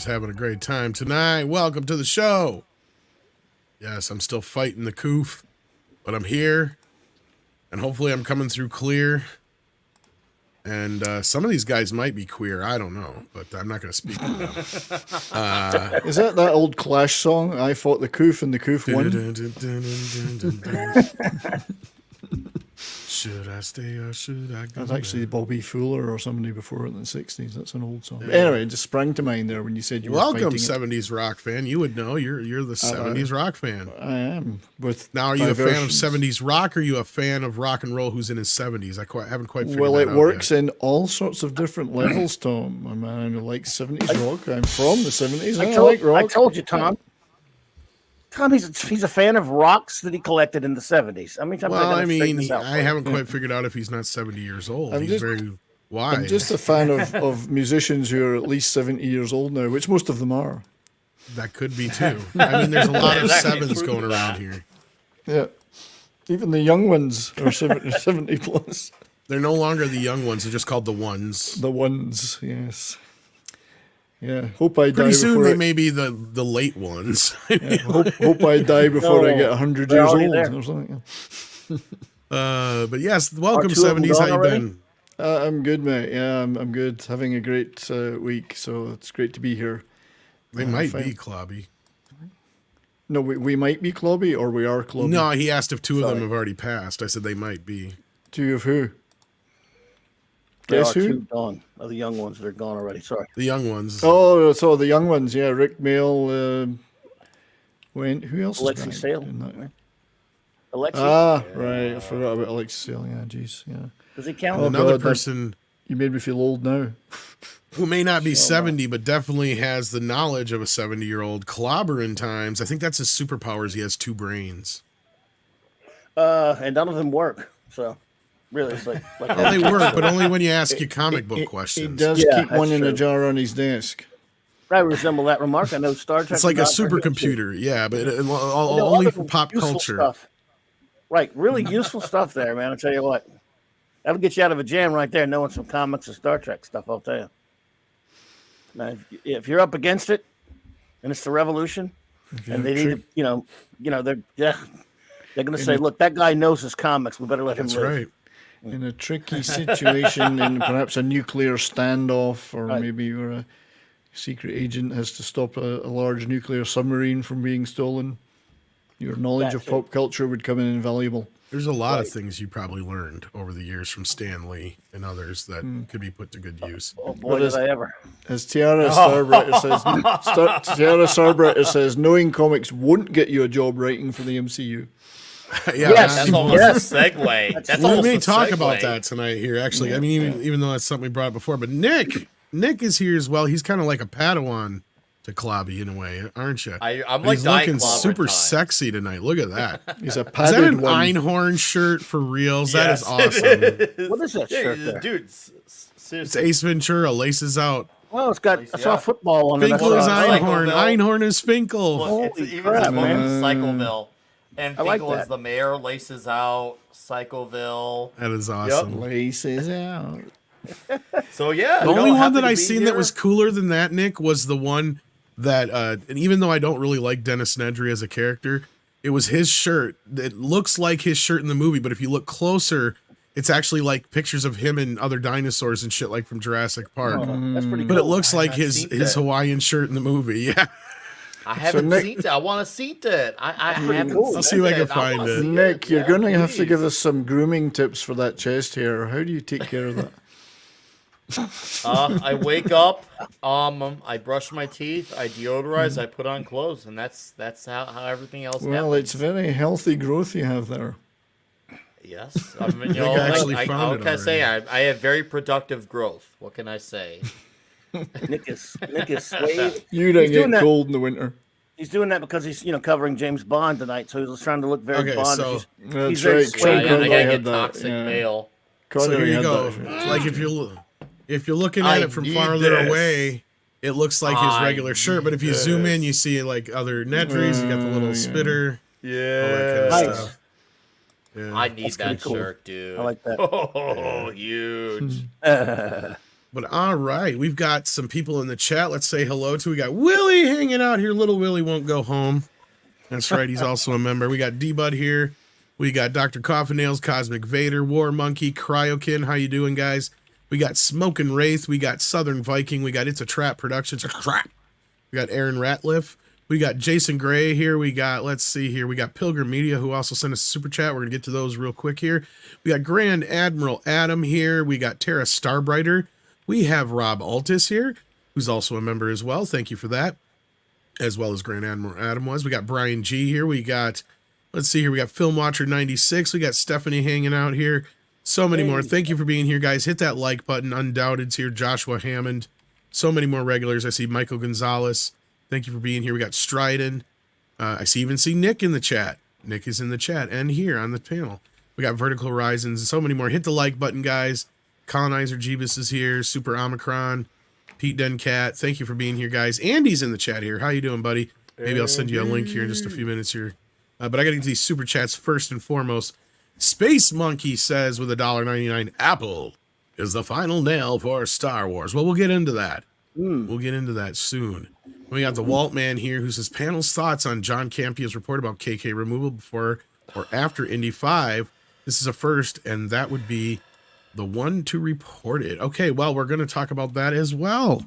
just having a great time tonight. Welcome to the show. Yes, I'm still fighting the coof, but I'm here, and hopefully I'm coming through clear. And some of these guys might be queer. I don't know, but I'm not going to speak to them. Is that old Clash song? I fought the coof and the coof won. Should I stay or should I go? That's actually Bobby Fuller or somebody before it in the 60s. That's an old song. Anyway, it just sprang to mind there when you said you were Welcome, fighting 70s rock fan. You would know. You're the 70s rock fan. I am. Now, are you a fan of 70s rock, or are you a fan of rock and roll who's in his 70s? I haven't quite figured that out. Well, it works in all sorts of different levels, Tom. I'm a man who likes 70s rock. I'm from the 70s. I like rock. I told you, Tom. Tom, he's a fan of rocks that he collected in the 70s. I mean, I haven't quite figured out if he's not 70 years old. He's very wise. I'm just a fan of musicians who are at least 70 years old now, which most of them are. That could be too. I mean, there's a lot of sevens going around here. Yeah. Even the young ones are 70 plus. They're no longer the young ones. They're just called the ones. The ones, yes. Yeah, hope I die Pretty soon before they may be the late ones. Yeah, hope I die before I get 100 years old or something. But yes, welcome 70s. How you been? I'm good, mate. Yeah, I'm good. Having a great week, so it's great to be here. They might be Clobby. No, we might be Clobby, or we are Clobby. No, he asked if two of them have already passed. I said they might be. Two of who? Guess who? Gone. Oh, the young ones that are gone already. Sorry. The young ones. Oh, so the young ones. Yeah, Rick Mail. Who else? Alexi Sale. Alexi. Right. I forgot about Alexi Sale. Yeah, jeez. Yeah. Does he count? Another person. You made me feel old now. Who may not be 70, but definitely has the knowledge of a 70-year-old. Clobbering times. I think that's his superpowers. He has two brains. And none of them work. So. Really, it's like well, they work, but only when you ask you comic book questions. He does keep one in a jar on his desk. I resemble that remark. I know Star Trek. It's like a supercomputer, yeah, but only for pop culture. Stuff. Right, really useful stuff there, man. I'll tell you what. That'll get you out of a jam right there, knowing some comics and Star Trek stuff, I'll tell you. Now, if you're up against it, and it's the revolution, and they need to, they're going to say, look, that guy knows his comics. We better let him live. That's right. In a tricky situation, in perhaps a nuclear standoff, or maybe you're a secret agent has to stop a large nuclear submarine from being stolen, your knowledge of pop culture would come in invaluable. There's a lot of things you probably learned over the years from Stan Lee and others that could be put to good use. Oh boy, did I ever! As Tiara Starbretter says, knowing comics won't get you a job writing for the MCU. Yeah, that's almost a segue. We may talk about that tonight here, actually. I mean, even though that's something we brought up before, but Nick is here as well. He's kind of like a Padawan to Clobby in a way, aren't you? I'm like he's looking super sexy tonight. Look at that. He's a padded Is that an one. Einhorn shirt for reals? Yes. That is awesome. What is that shirt there? Dude, it's Ace Ventura, laces out. Well, it's got I saw football on it. Finkel is Einhorn. Einhorn is Finkel. Look, it's even his name, Cycleville. And Finkel is the mayor, laces out, Cycleville. That is awesome. Yep. Laces out. So, yeah. The only one that I seen that was cooler than that, Nick, was the one that, and even though I don't really like Dennis Nedry as a character, it was his shirt. It looks like his shirt in the movie, but if you look closer, it's actually like pictures of him and other dinosaurs and shit like from Jurassic Park. That's pretty but cool. it looks like his Hawaiian shirt in the movie. Yeah. I haven't seen it. I want to see it. I haven't seen it. I'll see if I can find it. Nick, you're going to have to give us some grooming tips for that chest hair. How do you take care of that? I wake up, I brush my teeth, I deodorize, I put on clothes, and that's how everything else happens. Well, it's very healthy growth you have there. Yes. I mean, what can I say? I have very productive growth. What can I say? Nick is swayed. You don't get cold in the winter. He's doing that because he's covering James Bond tonight, so he's trying to look very Bond. So that's right. I gotta get toxic male. So here you go. Like if you're looking at it from farther away, it looks like his regular shirt. But if you zoom in, you see like other Nedrys. You got the little spitter. Yeah. All that kind of stuff. Yeah. I need that shirt, dude. I like that. Oh, huge. But all right, we've got some people in the chat. Let's say hello to. We got Willie hanging out here. Little Willie won't go home. That's right. He's also a member. We got D-Bud here. We got Dr. Coffin Nails, Cosmic Vader, War Monkey, Cryokin. How you doing, guys? We got Smokin' Wraith. We got Southern Viking. We got It's a Trap Productions. It's a Trap. We got Aaron Ratliff. We got Jason Gray here. We got, let's see here. We got Pilgrim Media, who also sent us a super chat. We're going to get to those real quick here. We got Grand Admiral Adam here. We got Tara Starbrighter. We have Rob Altus here, who's also a member as well. Thank you for that. As well as Grand Admiral Adam was. We got Brian G here. We got, let's see here. We got Film Watcher 96. We got Stephanie hanging out here. So many more. Thank you for being here, guys. Hit that like button. Undoubted's here. Joshua Hammond. So many more regulars. I see Michael Gonzalez. Thank you for being here. We got Stryden. I even see Nick in the chat. Nick is in the chat and here on the panel. We got Vertical Horizons and so many more. Hit the like button, guys. Colonizer Jeebus is here. Super Omicron. Pete Dencat. Thank you for being here, guys. Andy's in the chat here. How you doing, buddy? Maybe I'll send you a link here in just a few minutes here. But I got to get these super chats first and foremost. Space Monkey says with $1.99, Apple is the final nail for Star Wars. Well, we'll get into that. We'll get into that soon. We got the Walt Man here who says, panel's thoughts on John Campia's report about KK removal before or after Indy 5. This is a first, and that would be the one to report it. Okay, well, we're going to talk about that as well.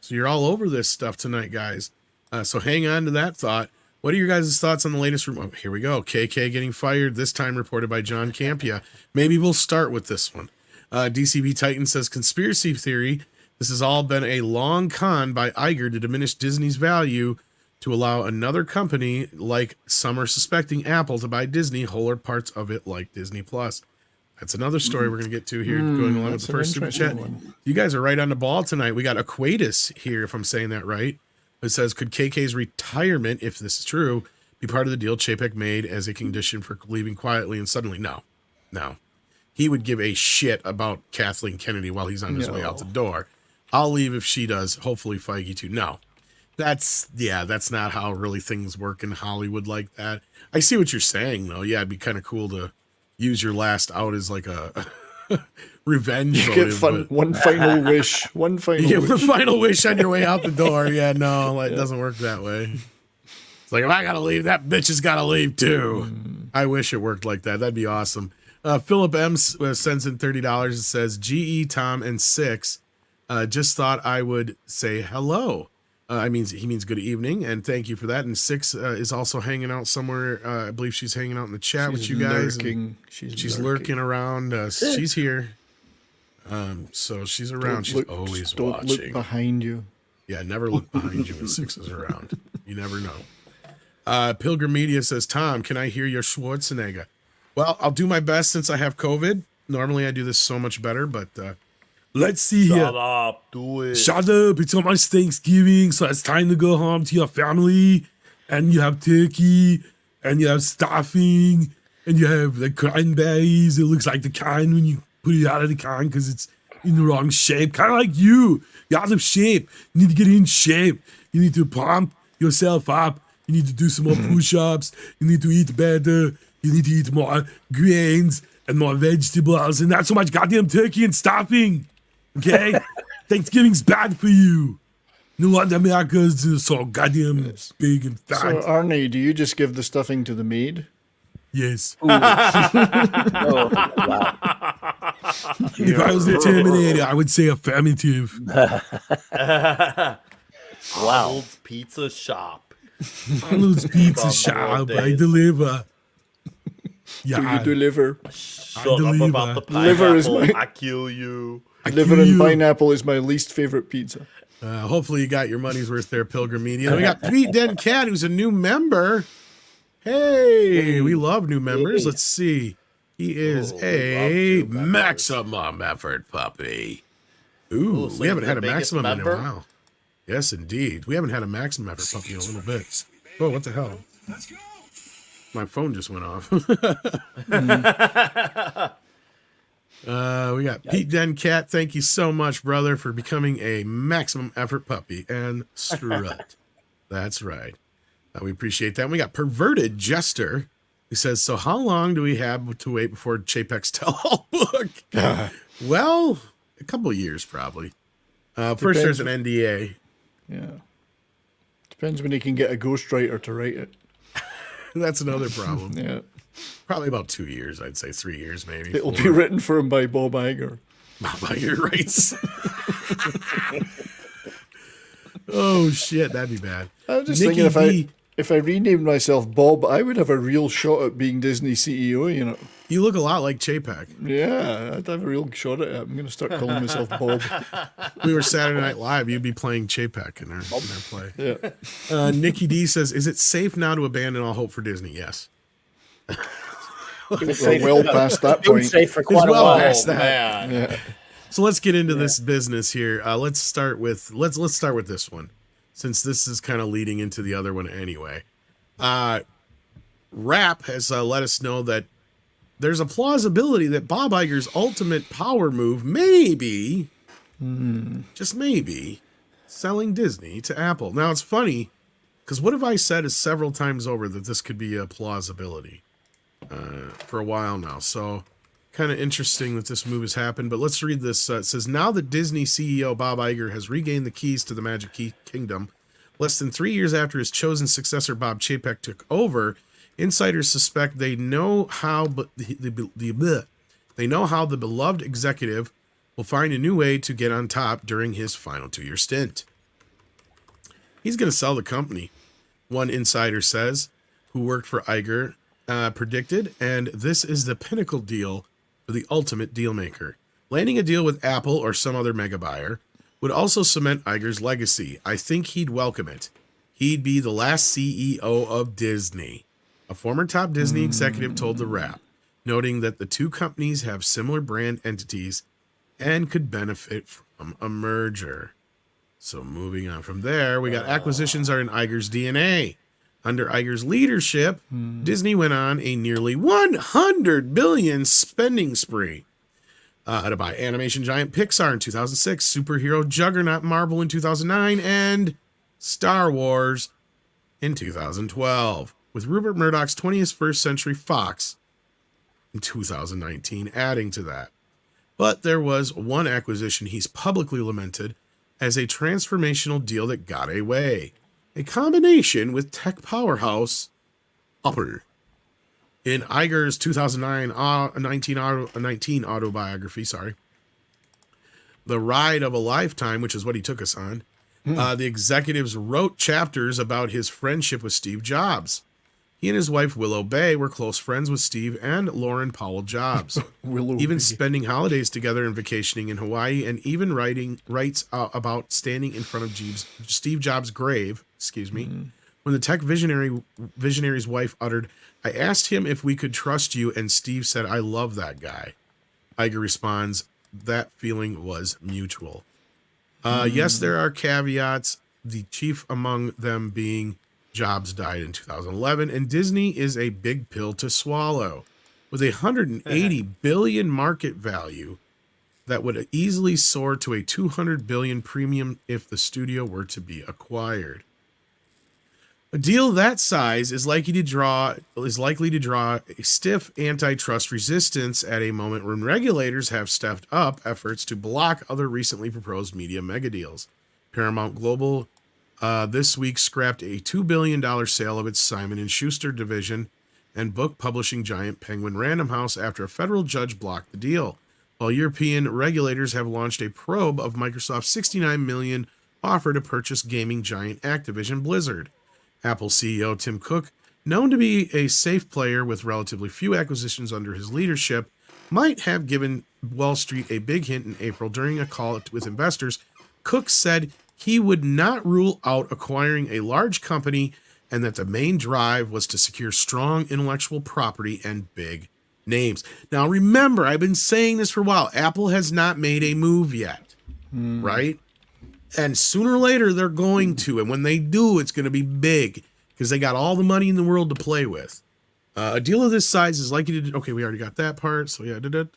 So you're all over this stuff tonight, guys. So hang on to that thought. What are your guys' thoughts on the latest rumor? Oh, here we go. KK getting fired, this time reported by John Campia. Maybe we'll start with this one. DCB Titan says, conspiracy theory. This has all been a long con by Iger to diminish Disney's value to allow another company, like some are suspecting Apple, to buy Disney, whole or parts of it, like Disney Plus. That's another story we're going to get to here, going along with the first super chat. You guys are right on the ball tonight. We got Aquatus here, if I'm saying that right. It says, could KK's retirement, if this is true, be part of the deal Chapek made as a condition for leaving quietly and suddenly? No. He would give a shit about Kathleen Kennedy while he's on his way out the door. I'll leave if she does. Hopefully Feige too. No. That's not how really things work in Hollywood like that. I see what you're saying, though. Yeah, it'd be kind of cool to use your last out as like a revenge motive. One final wish. One final wish on your way out the door. Yeah, no, it doesn't work that way. It's like, if I gotta leave, that bitch has gotta leave too. I wish it worked like that. That'd be awesome. Philip M sends in $30. It says, GE, Tom, and Six. Just thought I would say hello. He means good evening, and thank you for that. And Six is also hanging out somewhere. I believe she's hanging out in the chat with you guys. She's lurking around. She's here. So she's around. She's always watching. Don't look behind you. Yeah, never look behind you when Six is around. You never know. Pilgrim Media says, Tom, can I hear your Schwarzenegger? Well, I'll do my best since I have COVID. Normally I do this so much better, but let's see here. Shut up, do it. Shut up. It's almost Thanksgiving, so it's time to go home to your family. And you have turkey, and you have stuffing, and you have the cranberries. It looks like the can when you put it out of the can because it's in the wrong shape. Kind of like you. You're out of shape. You need to get in shape. You need to pump yourself up. You need to do some more push-ups. You need to eat better. You need to eat more grains and more vegetables and not so much goddamn turkey and stuffing. Okay? Thanksgiving's bad for you. No wonder America's so goddamn big and fat. So, Arnie, do you just give the stuffing to the maid? Yes. Oh, wow. If I was the Terminator, I would say affirmative. Wow. Arnold's Pizza Shop. Arnold's Pizza Shop. I deliver. Do you deliver? Shut up about the pineapple. Liver is my- I kill you. Liver and pineapple is my least favorite pizza. Hopefully you got your money's worth there, Pilgrim Media. And we got Pete Dencat, who's a new member. Hey, we love new members. Let's see. He is a maximum effort puppy. Ooh, so we haven't he's had a the biggest maximum in member? a while. Yes, indeed. We haven't had a maximum effort puppy in a little bit. Oh, what the hell? My phone just went off. We got Pete Dencat. Thank you so much, brother, for becoming a maximum effort puppy and strut. That's right. We appreciate that. And we got Perverted Jester. He says, so how long do we have to wait before Chapek's tell-all book? Well, a couple of years probably. First, there's an NDA. Yeah. Depends when he can get a ghostwriter to write it. That's another problem. Yeah. Probably about 2 years, I'd say 3 years maybe. It'll be written for him by Bob Iger. Bob Iger writes. Oh shit, that'd be bad. I was just Nikki thinking if I renamed myself Bob, I would have a real shot at being Disney CEO, you know. You look a lot like Chapek. Yeah, I'd have a real shot at it. I'm going to start calling myself Bob. We were Saturday Night Live. You'd be playing Chapek in our play. Yeah. Nikki D says, "Is it safe now to abandon all hope for Disney?" Yes. We're well past that It was point. safe for quite a well while. past Oh, that. man. Yeah. So let's get into this business here. Let's start with this one, since this is kind of leading into the other one anyway. Rap has let us know that there's a plausibility that Bob Iger's ultimate power move may be, just maybe, selling Disney to Apple. Now it's funny, because what have I said is several times over that this could be a plausibility for a while now. So kind of interesting that this move has happened. But let's read this. It says, now that Disney CEO Bob Iger has regained the keys to the Magic Kingdom, less than 3 years after his chosen successor Bob Chapek took over, insiders suspect they know how the beloved executive will find a new way to get on top during his final 2-year stint. He's going to sell the company, one insider says, who worked for Iger, predicted, and this is the pinnacle deal for the ultimate deal maker. Landing a deal with Apple or some other mega buyer would also cement Iger's legacy. I think he'd welcome it. He'd be the last CEO of Disney. A former top Disney executive told The Wrap, noting that the two companies have similar brand entities and could benefit from a merger. So moving on from there, we got acquisitions are in Iger's DNA. Under Iger's leadership, Disney went on a nearly $100 billion spending spree. To buy animation giant Pixar in 2006, superhero juggernaut Marvel in 2009, and Star Wars in 2012, with Rupert Murdoch's 21st Century Fox in 2019 adding to that. But there was one acquisition he's publicly lamented as a transformational deal that got away. A combination with tech powerhouse Apple. In Iger's 2019 autobiography, The Ride of a Lifetime, which is what he took us on, the executives wrote chapters about his friendship with Steve Jobs. He and his wife, Willow Bay, were close friends with Steve and Lauren Powell Jobs, even spending holidays together and vacationing in Hawaii, and even writes about standing in front of Steve Jobs' grave, when the tech visionary's wife uttered, "I asked him if we could trust you, and Steve said, I love that guy." Iger responds, "That feeling was mutual." Yes, there are caveats, the chief among them being Jobs died in 2011, and Disney is a big pill to swallow. With a $180 billion market value that would easily soar to a $200 billion premium if the studio were to be acquired. A deal that size is likely to draw a stiff antitrust resistance at a moment when regulators have stepped up efforts to block other recently proposed media megadeals. Paramount Global this week scrapped a $2 billion sale of its Simon & Schuster division and book publishing giant Penguin Random House after a federal judge blocked the deal, while European regulators have launched a probe of Microsoft's $69 million offer to purchase gaming giant Activision Blizzard. Apple CEO Tim Cook, known to be a safe player with relatively few acquisitions under his leadership, might have given Wall Street a big hint in April during a call with investors. Cook said he would not rule out acquiring a large company and that the main drive was to secure strong intellectual property and big names. Now, remember, I've been saying this for a while. Apple has not made a move yet, right? And sooner or later, they're going to. And when they do, it's going to be big because they got all the money in the world to play with. A deal of this size is likely to... Okay, we already got that part. So, yeah, I'm going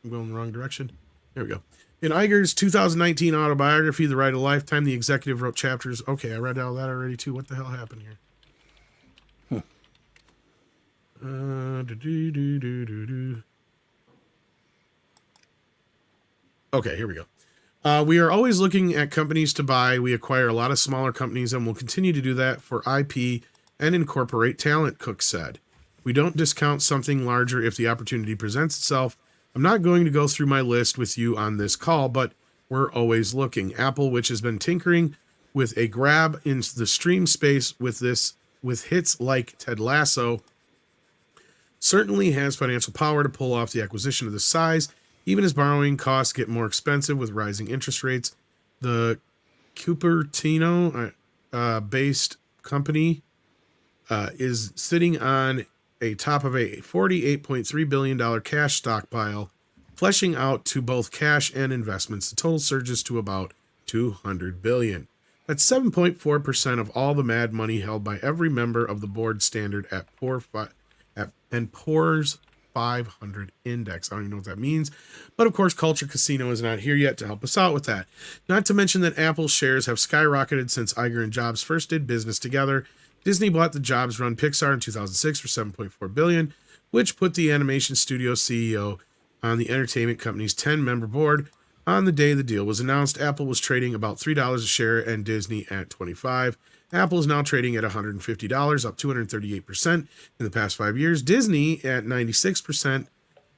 in the wrong direction. There we go. In Iger's 2019 autobiography, The Ride of a Lifetime, the executive wrote chapters. Okay, I read all that already, too. What the hell happened here? Okay, here we go. We are always looking at companies to buy. We acquire a lot of smaller companies and will continue to do that for IP and incorporate talent, Cook said. We don't discount something larger if the opportunity presents itself. I'm not going to go through my list with you on this call, but we're always looking. Apple, which has been tinkering with a grab into the stream space with hits like Ted Lasso, certainly has financial power to pull off the acquisition of this size, even as borrowing costs get more expensive with rising interest rates. The Cupertino based company is sitting on a top of a $48.3 billion cash stockpile, fleshing out to both cash and investments. The total surges to about $200 billion. That's 7.4% of all the MAD money held by every member of the board standard at Poor's 500 index. I don't even know what that means. But of course, Culture Casino is not here yet to help us out with that. Not to mention that Apple's shares have skyrocketed since Iger and Jobs first did business together. Disney bought the Jobs-run Pixar in 2006 for $7.4 billion, which put the animation studio CEO on the entertainment company's 10-member board. On the day the deal was announced, Apple was trading about $3 a share and Disney at $25. Apple is now trading at $150, up 238% in the past 5 years. Disney at 96%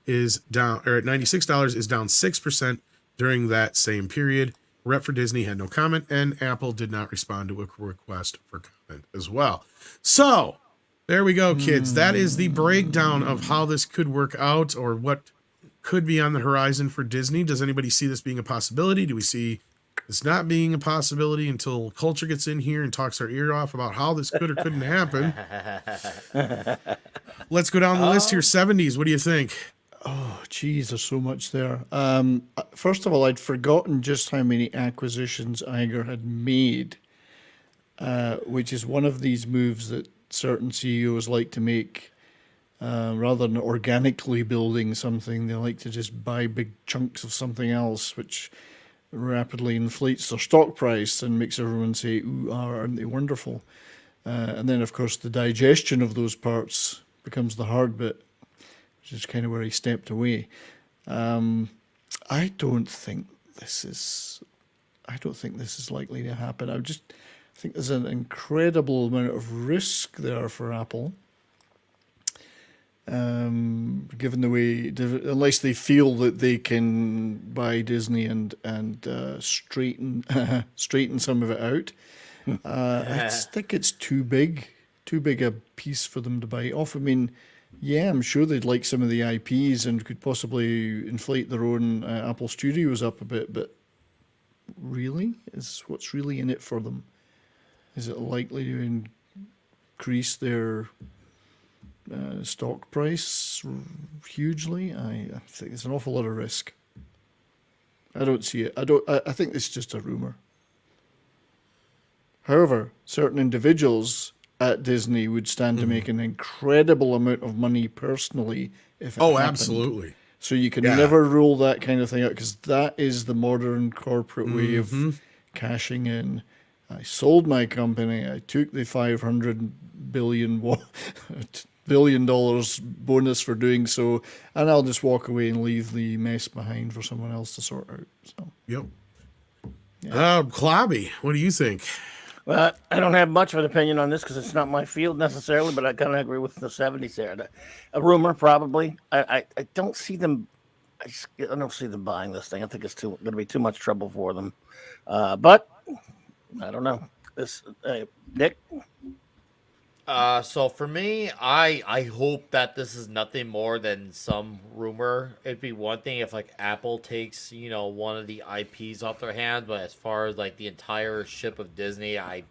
is down, or at $96 is down 6% during that same period. Rep for Disney had no comment, and Apple did not respond to a request for comment as well. So there we go, kids. That is the breakdown of how this could work out, or what could be on the horizon for Disney. Does anybody see this being a possibility? Do we see this not being a possibility until Culture gets in here and talks our ear off about how this could or couldn't happen? Let's go down the list here. 70s. What do you think? Oh, geez, there's so much there. First of all, I'd forgotten just how many acquisitions Iger had made, which is one of these moves that certain CEOs like to make. Rather than organically building something, they like to just buy big chunks of something else, which rapidly inflates their stock price and makes everyone say, ooh, aren't they wonderful? And then, of course, the digestion of those parts becomes the hard bit, which is kind of where he stepped away. I don't think this is likely to happen. I think there's an incredible amount of risk there for Apple. Given the way, unless they feel that they can buy Disney and straighten some of it out, I just think it's too big a piece for them to bite off. I mean, yeah, I'm sure they'd like some of the IPs and could possibly inflate their own Apple Studios up a bit, but really, is what's really in it for them? Is it likely to increase their stock price hugely? I think it's an awful lot of risk. I don't see it. I think it's just a rumor. However, certain individuals at Disney would stand to make an incredible amount of money personally if it happened. Absolutely. So you can never rule that kind of thing out, because that is the modern corporate way of cashing in. I sold my company. I took the $500 billion bonus for doing so, and I'll just walk away and leave the mess behind for someone else to sort out. So, yep. Yeah. Clobby, what do you think? Well, I don't have much of an opinion on this because it's not my field necessarily, but I kind of agree with the 70s there. A rumor, probably. I don't see them. I don't see them buying this thing. I think it's going to be too much trouble for them. But I don't know. Nick. So for me, I hope that this is nothing more than some rumor. It'd be one thing if like Apple takes, one of the IPs off their hands, but as far as like the entire ship of Disney, I'm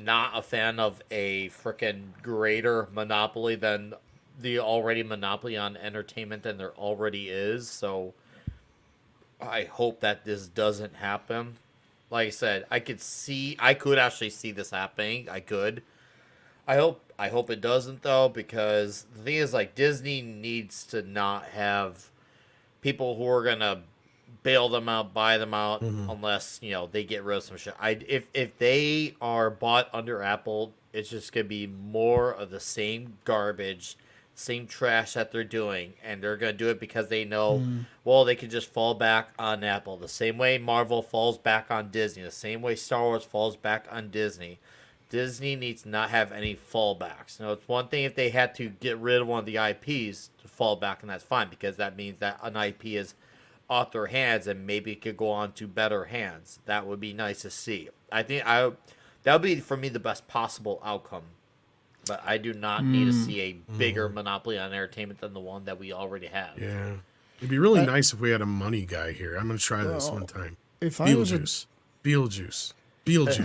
not a fan of a freaking greater monopoly than the already monopoly on entertainment than there already is. So I hope that this doesn't happen. Like I said, I could actually see this happening. I could. I hope it doesn't though, because the thing is, like, Disney needs to not have people who are gonna bail them out, buy them out, unless they get rid of some shit. If they are bought under Apple, it's just gonna be more of the same garbage same trash that they're doing, and they're going to do it because they know, well, they can just fall back on Apple. The same way Marvel falls back on Disney, the same way Star Wars falls back on Disney. Disney needs to not have any fallbacks. Now, it's one thing if they had to get rid of one of the IPs to fall back, and that's fine, because that means that an IP is off their hands and maybe it could go on to better hands. That would be nice to see. I think that would be, for me, the best possible outcome. But I do not need to see a bigger monopoly on entertainment than the one that we already have. Yeah. It'd be really nice if we had a money guy here. I'm going to try this one time. If I was Beetlejuice. There he is.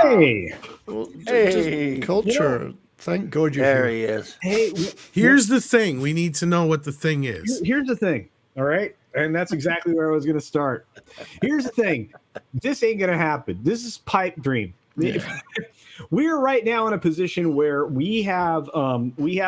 Hey, well, Hey. just culture. Thank God you're There here. he is. hey, Here's the thing. We need to know what the thing is. here's the thing. All right. And that's exactly where I was going to start. Here's the thing. This ain't going to happen. This is pipe dream. Yeah. We're right now in a position where we have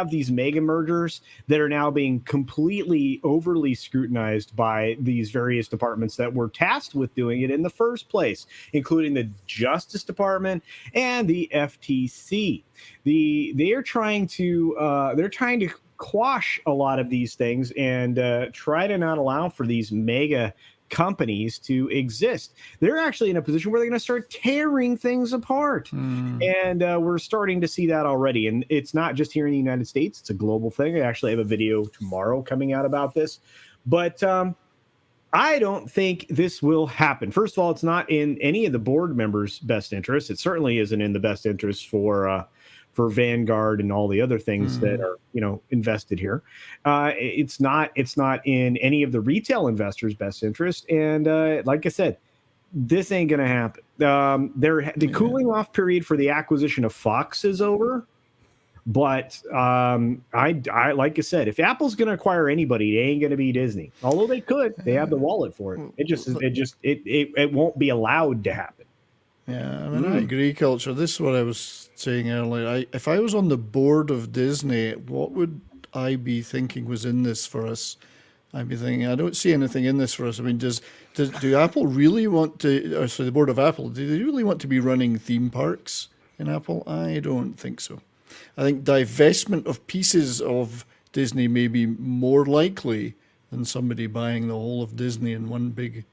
these mega mergers that are now being completely overly scrutinized by these various departments that were tasked with doing it in the first place, including the Justice Department and the FTC. They're trying to quash a lot of these things and try to not allow for these mega companies to exist. They're actually in a position where they're going to start tearing things apart. And we're starting to see that already. And it's not just here in the United States. It's a global thing. I actually have a video tomorrow coming out about this. But I don't think this will happen. First of all, it's not in any of the board members' best interest. It certainly isn't in the best interest for Vanguard and all the other things that are, invested here. It's not in any of the retail investors' best interest. And like I said, this ain't going to happen. The cooling off period for the acquisition of Fox is over. But I like I said, if Apple's going to acquire anybody, it ain't going to be Disney. Although they could, they have the wallet for it. It won't be allowed to happen. Yeah, I mean, I agree, culture. This is what I was saying earlier. If I was on the board of Disney, what would I be thinking was in this for us? I'd be thinking, I don't see anything in this for us. I mean, do Apple really want to, or sorry, the board of Apple, do they really want to be running theme parks in Apple? I don't think so. I think divestment of pieces of Disney may be more likely than somebody buying the whole of Disney in one big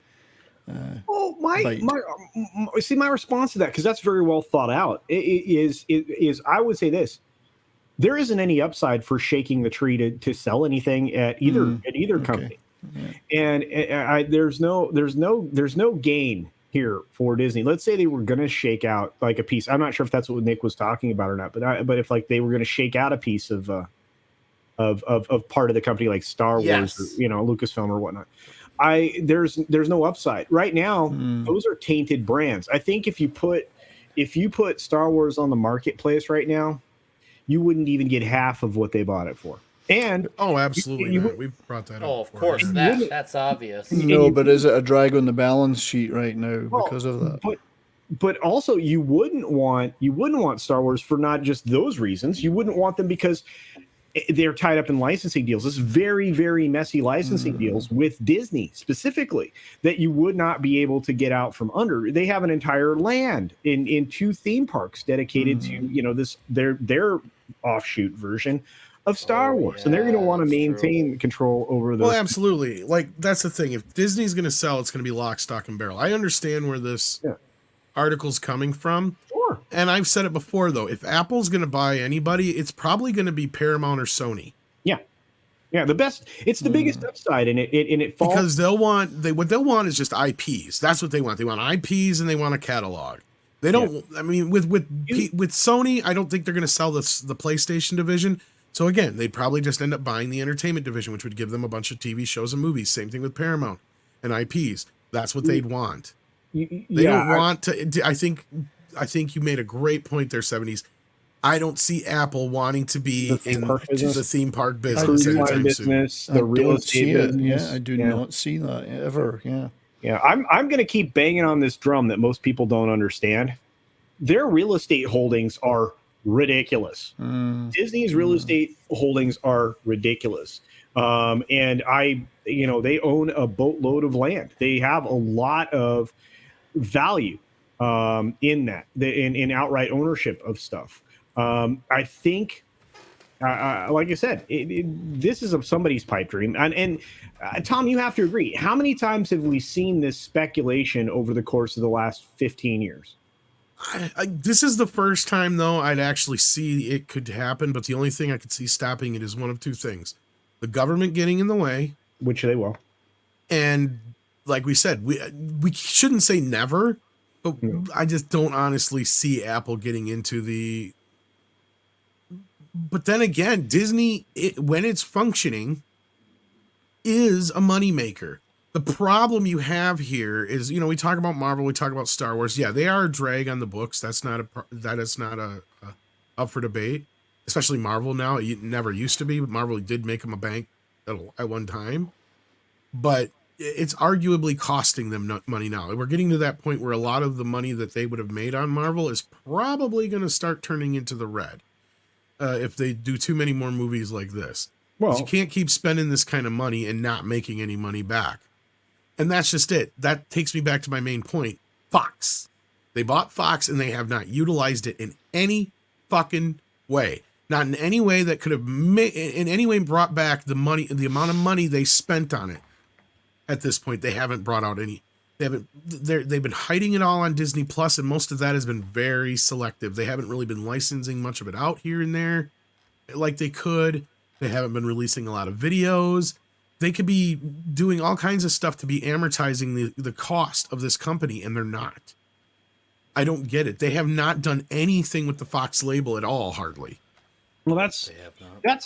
Well, bite. my response to that, because that's very well thought out, is I would say this: there isn't any upside for shaking the tree to sell anything at either company, and there's no gain here for Disney. Let's say they were going to shake out like a piece. I'm not sure if that's what Nick was talking about or not, but if like they were going to shake out a piece of part of the company like Star Wars, or, Lucasfilm or whatnot. There's no upside right now. Those are tainted brands. I think if you put Star Wars on the marketplace right now, you wouldn't even get half of what they bought it for. And Absolutely. We've brought that up. Oh, of before. course, that's obvious. No, but is it a drag on the balance sheet right now because of that? But also you wouldn't want Star Wars for not just those reasons. You wouldn't want them because they're tied up in licensing deals. This very, very messy licensing deals with Disney specifically that you would not be able to get out from under. They have an entire land in 2 theme parks dedicated to, this their offshoot version of Star Wars. And they're going to want to maintain control over those. Well, absolutely. Like, that's the thing. If Disney's going to sell, it's going to be lock, stock, and barrel. I understand where this article's coming from. Sure. And I've said it before, though. If Apple's going to buy anybody, it's probably going to be Paramount or Sony. Yeah, the best. It's the biggest upside, and it falls because what they'll want is just IPs. That's what they want. They want IPs and they want a catalog. They don't. Yeah. I mean, with Sony, I don't think they're going to sell the PlayStation division. So again, they'd probably just end up buying the entertainment division, which would give them a bunch of TV shows and movies. Same thing with Paramount and IPs. That's what they'd want. They don't want to. I think you made a great point there, 70s. I don't see Apple wanting to be in the theme park business anytime business, the real estate business. Yeah, I do not see that ever. Yeah. I'm going to keep banging on this drum that most people don't understand. Their real estate holdings are ridiculous. Disney's real estate holdings are ridiculous. And they own a boatload of land. They have a lot of value in that, in outright ownership of stuff. I think, like I said, this is somebody's pipe dream. And Tom, you have to agree. How many times have we seen this speculation over the course of the last 15 years? This is the first time, though, I'd actually see it could happen. But the only thing I could see stopping it is one of two things: the government getting in the way, which they will, and like we said, we shouldn't say never, but I just don't honestly see Apple getting into the. But then again, Disney, when it's functioning, is a moneymaker. The problem you have here is, we talk about Marvel, we talk about Star Wars. Yeah, they are a drag on the books. That is not a up for debate. Especially Marvel now. It never used to be, but Marvel did make them a bank at one time. But it's arguably costing them money now. We're getting to that point where a lot of the money that they would have made on Marvel is probably going to start turning into the red if they do too many more movies like this. Well, you can't keep spending this kind of money and not making any money back. And that's just it. That takes me back to my main point. Fox. They bought Fox and they have not utilized it in any fucking way. Not in any way that could have in any way brought back the money, the amount of money they spent on it. At this point, they haven't brought out any. They've been hiding it all on Disney Plus, and most of that has been very selective. They haven't really been licensing much of it out here and there like they could. They haven't been releasing a lot of videos. They could be doing all kinds of stuff to be amortizing the cost of this company, and they're not. I don't get it. They have not done anything with the Fox label at all, hardly. Well, that's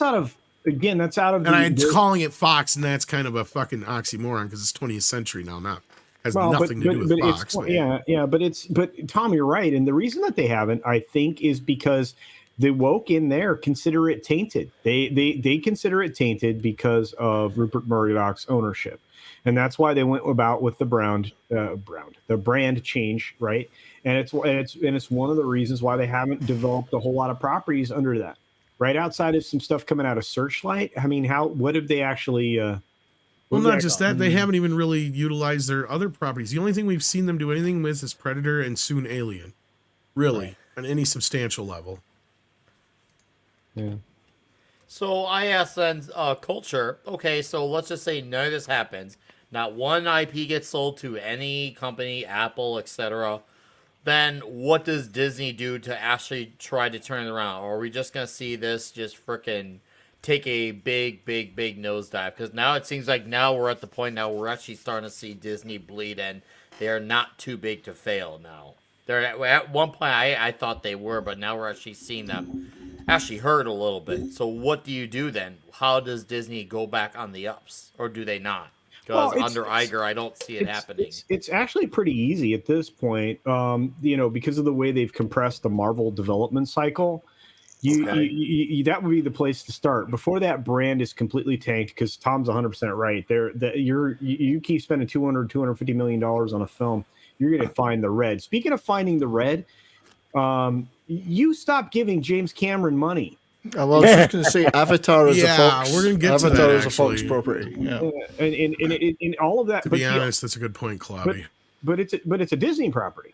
out of, again, that's out of. And I'm calling it Fox, and that's kind of a fucking oxymoron because it's 20th century now. Has nothing to do with Fox. But Tom, you're right. And the reason that they haven't, I think, is because the woke in there consider it tainted. They consider it tainted because of Rupert Murdoch's ownership, and that's why they went about with the brand change, right? And it's one of the reasons why they haven't developed a whole lot of properties under that. Right outside of some stuff coming out of Searchlight. I mean, what have they actually? Well, not just that, they haven't even really utilized their other properties. The only thing we've seen them do anything with is Predator and soon Alien, really, on any substantial level. Yeah. So I asked then, Culture. Okay, so let's just say none of this happens. Not one IP gets sold to any company, Apple, etc. Then what does Disney do to actually try to turn it around? Or are we just going to see this just freaking take a big nosedive? Because now it seems like now we're at the point now we're actually starting to see Disney bleed, and they're not too big to fail now. They're at one point I thought they were, but now we're actually seeing them actually hurt a little bit. So what do you do then? How does Disney go back on the ups? Or do they not? Because under Iger, I don't see it happening. It's actually pretty easy at this point, because of the way they've compressed the Marvel development cycle. That would be the place to start before that brand is completely tanked. Because Tom's 100% right. You keep spending $250 million on a film, you're going to find the red. Speaking of finding the red, you stop giving James Cameron money. I was just going to say Avatar is a Fox. We're going to get Avatar to that, is a Fox property. Yeah, and all of that. To be honest, that's a good point, Claudia. But it's a Disney property.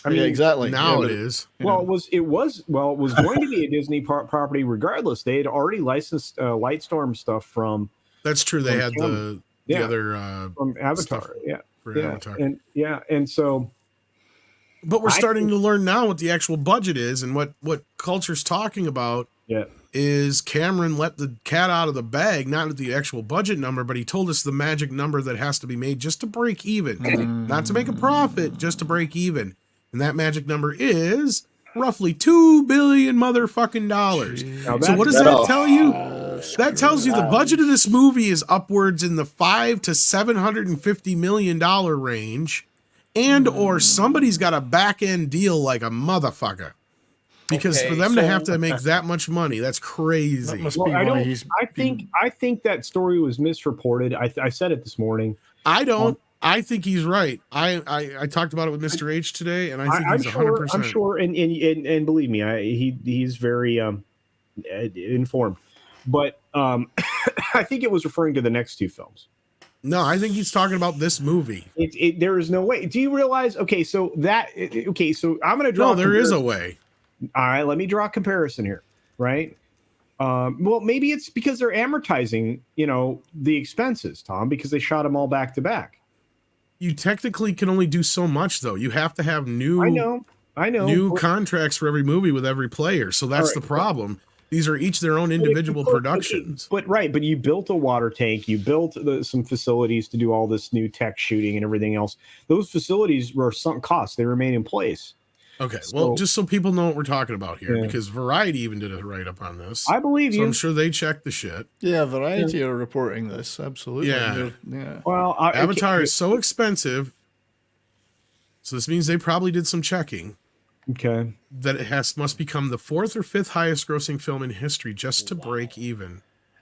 I mean, exactly. Now it is. Well, it was going to be a Disney property regardless. They had already licensed Lightstorm stuff from. That's true. They had the other from Avatar. Avatar. And so. But we're starting to learn now what the actual budget is, and what Culture's talking about. Yeah. Is Cameron let the cat out of the bag, not at the actual budget number, but he told us the magic number that has to be made just to break even, not to make a profit, just to break even. And that magic number is roughly $2 billion motherfucking dollars. So what does that tell you? That tells you the budget of this movie is upwards in the $500 to $750 million range, and or somebody's got a back end deal like a motherfucker. Because for them to have to make that much money, that's crazy. I think that story was misreported. I said it this morning. I don't. I think he's right. I talked about it with Mr. H today, and I think he's 100%. I'm sure, and believe me, he's very informed. But I think it was referring to the next two films. No, I think he's talking about this movie. There is no way. Do you realize? So I'm going to draw. No, there is a way. All right, let me draw a comparison here, right? Well, maybe it's because they're amortizing, the expenses, Tom, because they shot them all back to back. You technically can only do so much, though. You have to have I know. new but- contracts for every movie with every player. So that's All right, the problem. These are each their own but if you individual put- productions. But you built a water tank, you built some facilities to do all this new tech shooting and everything else. Those facilities were sunk costs; they remain in place. Okay, well, So- just so people know what we're talking about here, Yeah. because Variety even did a write-up on this. I believe So you. I'm sure they checked the shit. Yeah, Variety are reporting this. Absolutely. Yeah. Yeah. Well, Avatar is so expensive, so this means they probably did some checking, okay. that it must become the 4th or 5th highest grossing film in history just to break even.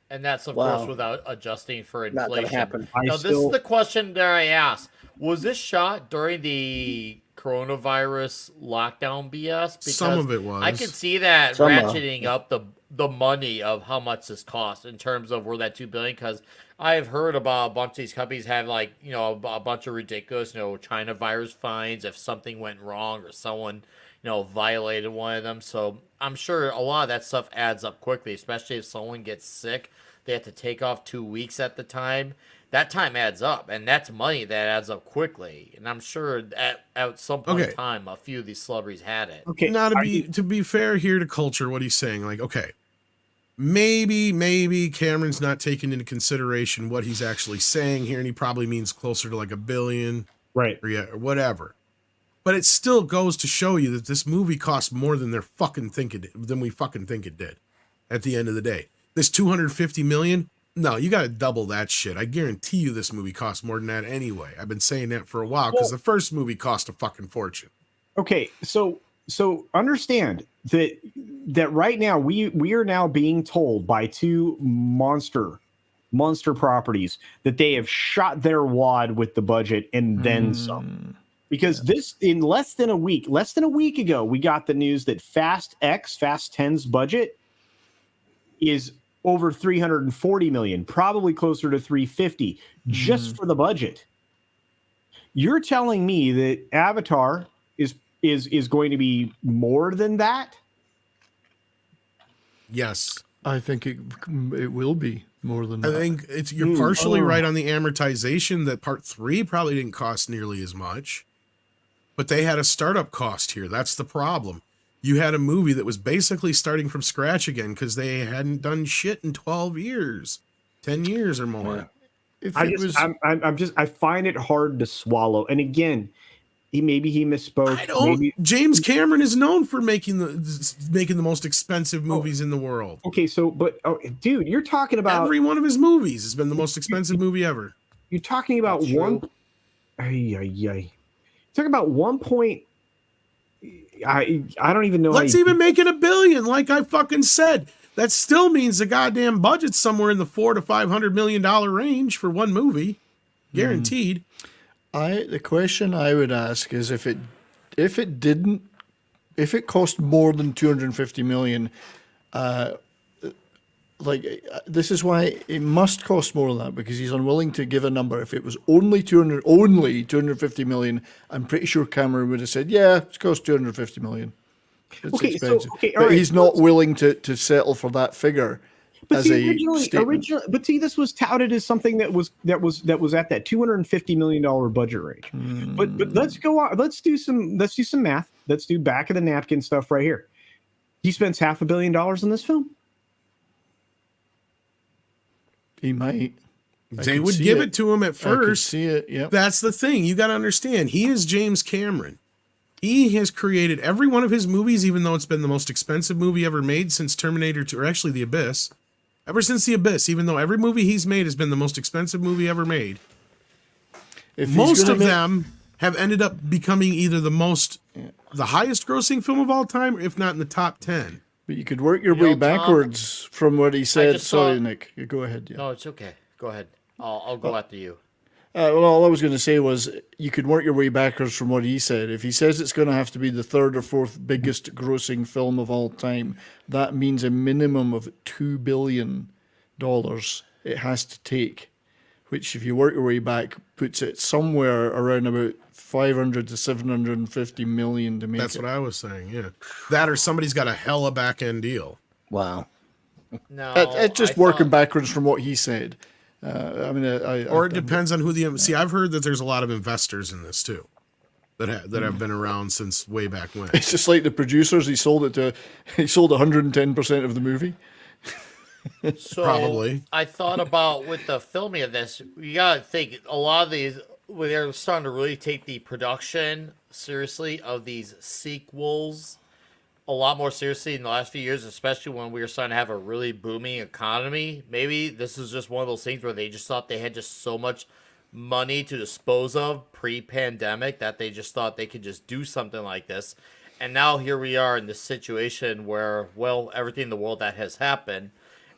And that's, of Wow. course, without adjusting for Not gonna inflation. happen. Now, this is the question that I asked. Was this shot during the coronavirus lockdown BS? Because Some of it was. I could see that Some, ratcheting up the money of how much this cost in terms of where that $2 billion. Because I've heard about a bunch of these companies have a bunch of ridiculous China virus fines if something went wrong or someone violated one of them. So I'm sure a lot of that stuff adds up quickly, especially if someone gets sick. They have to take off 2 weeks at the time. That time adds up, and that's money that adds up quickly. And I'm sure at some point in time, a few of these celebrities had it. Okay. Now, to be fair here to culture, what he's saying, like, okay, maybe Cameron's not taking into consideration what he's actually saying here, and he probably means closer to like $1 billion, Right. or whatever. But it still goes to show you that this movie costs more than we fucking think it did. At the end of the day, this $250 million. No, you got to double that shit. I guarantee you this movie costs more than that anyway. I've been saying that for a while because the first movie cost a fucking fortune. Okay, so understand that right now we are now being told by two monster properties that they have shot their wad with the budget and then some. Because this in less than a week ago, we got the news that Fast 10's budget is over 340 million, probably closer to 350 just for the budget. You're telling me that Avatar is going to be more than that? Yes. I think it will be more than I that. think you're partially right on the amortization that part 3 probably didn't cost nearly as much, but they had a startup cost here. That's the problem. You had a movie that was basically starting from scratch again because they hadn't done shit in 12 years, 10 years or more. If I it just, was, I find it hard to swallow. And again, maybe he misspoke. I don't. Maybe, James Cameron is known for making the most expensive movies in the world. okay, dude, you're talking about Every one of his movies has been the most expensive movie ever. you're talking about That's one. true. Talking about 1 point. I don't even know. Let's even make it $1 billion, like I fucking said. That still means the goddamn budget's somewhere in the $400 to $500 million range for one movie, guaranteed. the question I would ask is if it cost more than 250 million, this is why it must cost more than that, because he's unwilling to give a number. If it was only 250 million, I'm pretty sure Cameron would have said, yeah, it's cost 250 million. It's Okay, so- expensive. okay, all but right, he's not willing to settle for that figure as a statement. But see, this was touted as something that was at that $250 million budget range. But let's go on. Let's do some math. Let's do back of the napkin stuff right here. He spends $500 million on this film. He might. They would give it to him at I could first. see it, yep. That's the thing. You got to understand. He is James Cameron. He has created every one of his movies, even though it's been the most expensive movie ever made since Terminator 2, or actually The Abyss. Ever since The Abyss, even though every movie he's made has been the most expensive movie ever made. If he's Most gonna of make- them have ended up becoming either the highest grossing film of all time, or if not in the top 10. But you could work your You way know, Tom, backwards from what he said. just Sorry, saw- Nick. You go ahead. Yeah. No, it's okay. Go ahead. I'll go after you. Well, all I was going to say was you could work your way backwards from what he said. If he says it's going to have to be the third or fourth biggest grossing film of all time, that means a minimum of $2 billion it has to take, which if you work your way back puts it somewhere around about 500 to 750 million to make That's it. what I was saying. Yeah, that or somebody's got a hella back end deal. Wow. No, It's just I working thought- backwards from what he said. Or it depends on who the. See, I've heard that there's a lot of investors in this too, that have been around since way back when. It's just like the producers. He sold 110% of the movie. So Probably. I thought about with the filming of this, you gotta think a lot of these they're starting to really take the production seriously of these sequels a lot more seriously in the last few years, especially when we were starting to have a really booming economy. Maybe this is just one of those things where they just thought they had just so much money to dispose of pre-pandemic that they just thought they could just do something like this. And now here we are in this situation where, well, everything in the world that has happened,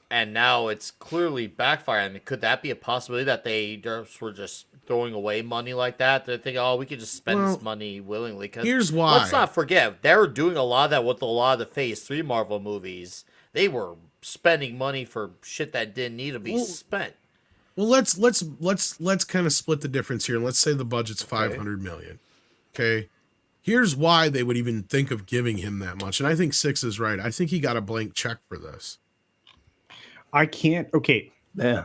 and now it's clearly backfiring. I mean, could that be a possibility that they just were just throwing away money like that? They're thinking, oh, we could just spend this money willingly. Here's why. Let's not forget, they were doing a lot of that with a lot of the Phase 3 Marvel movies. They were spending money for shit that didn't need to be spent. Well, let's kind of split the difference here. Let's say the budget's 500 million. Okay. Here's why they would even think of giving him that much. And I think Six is right. I think he got a blank check for this. I can't. Okay. Yeah.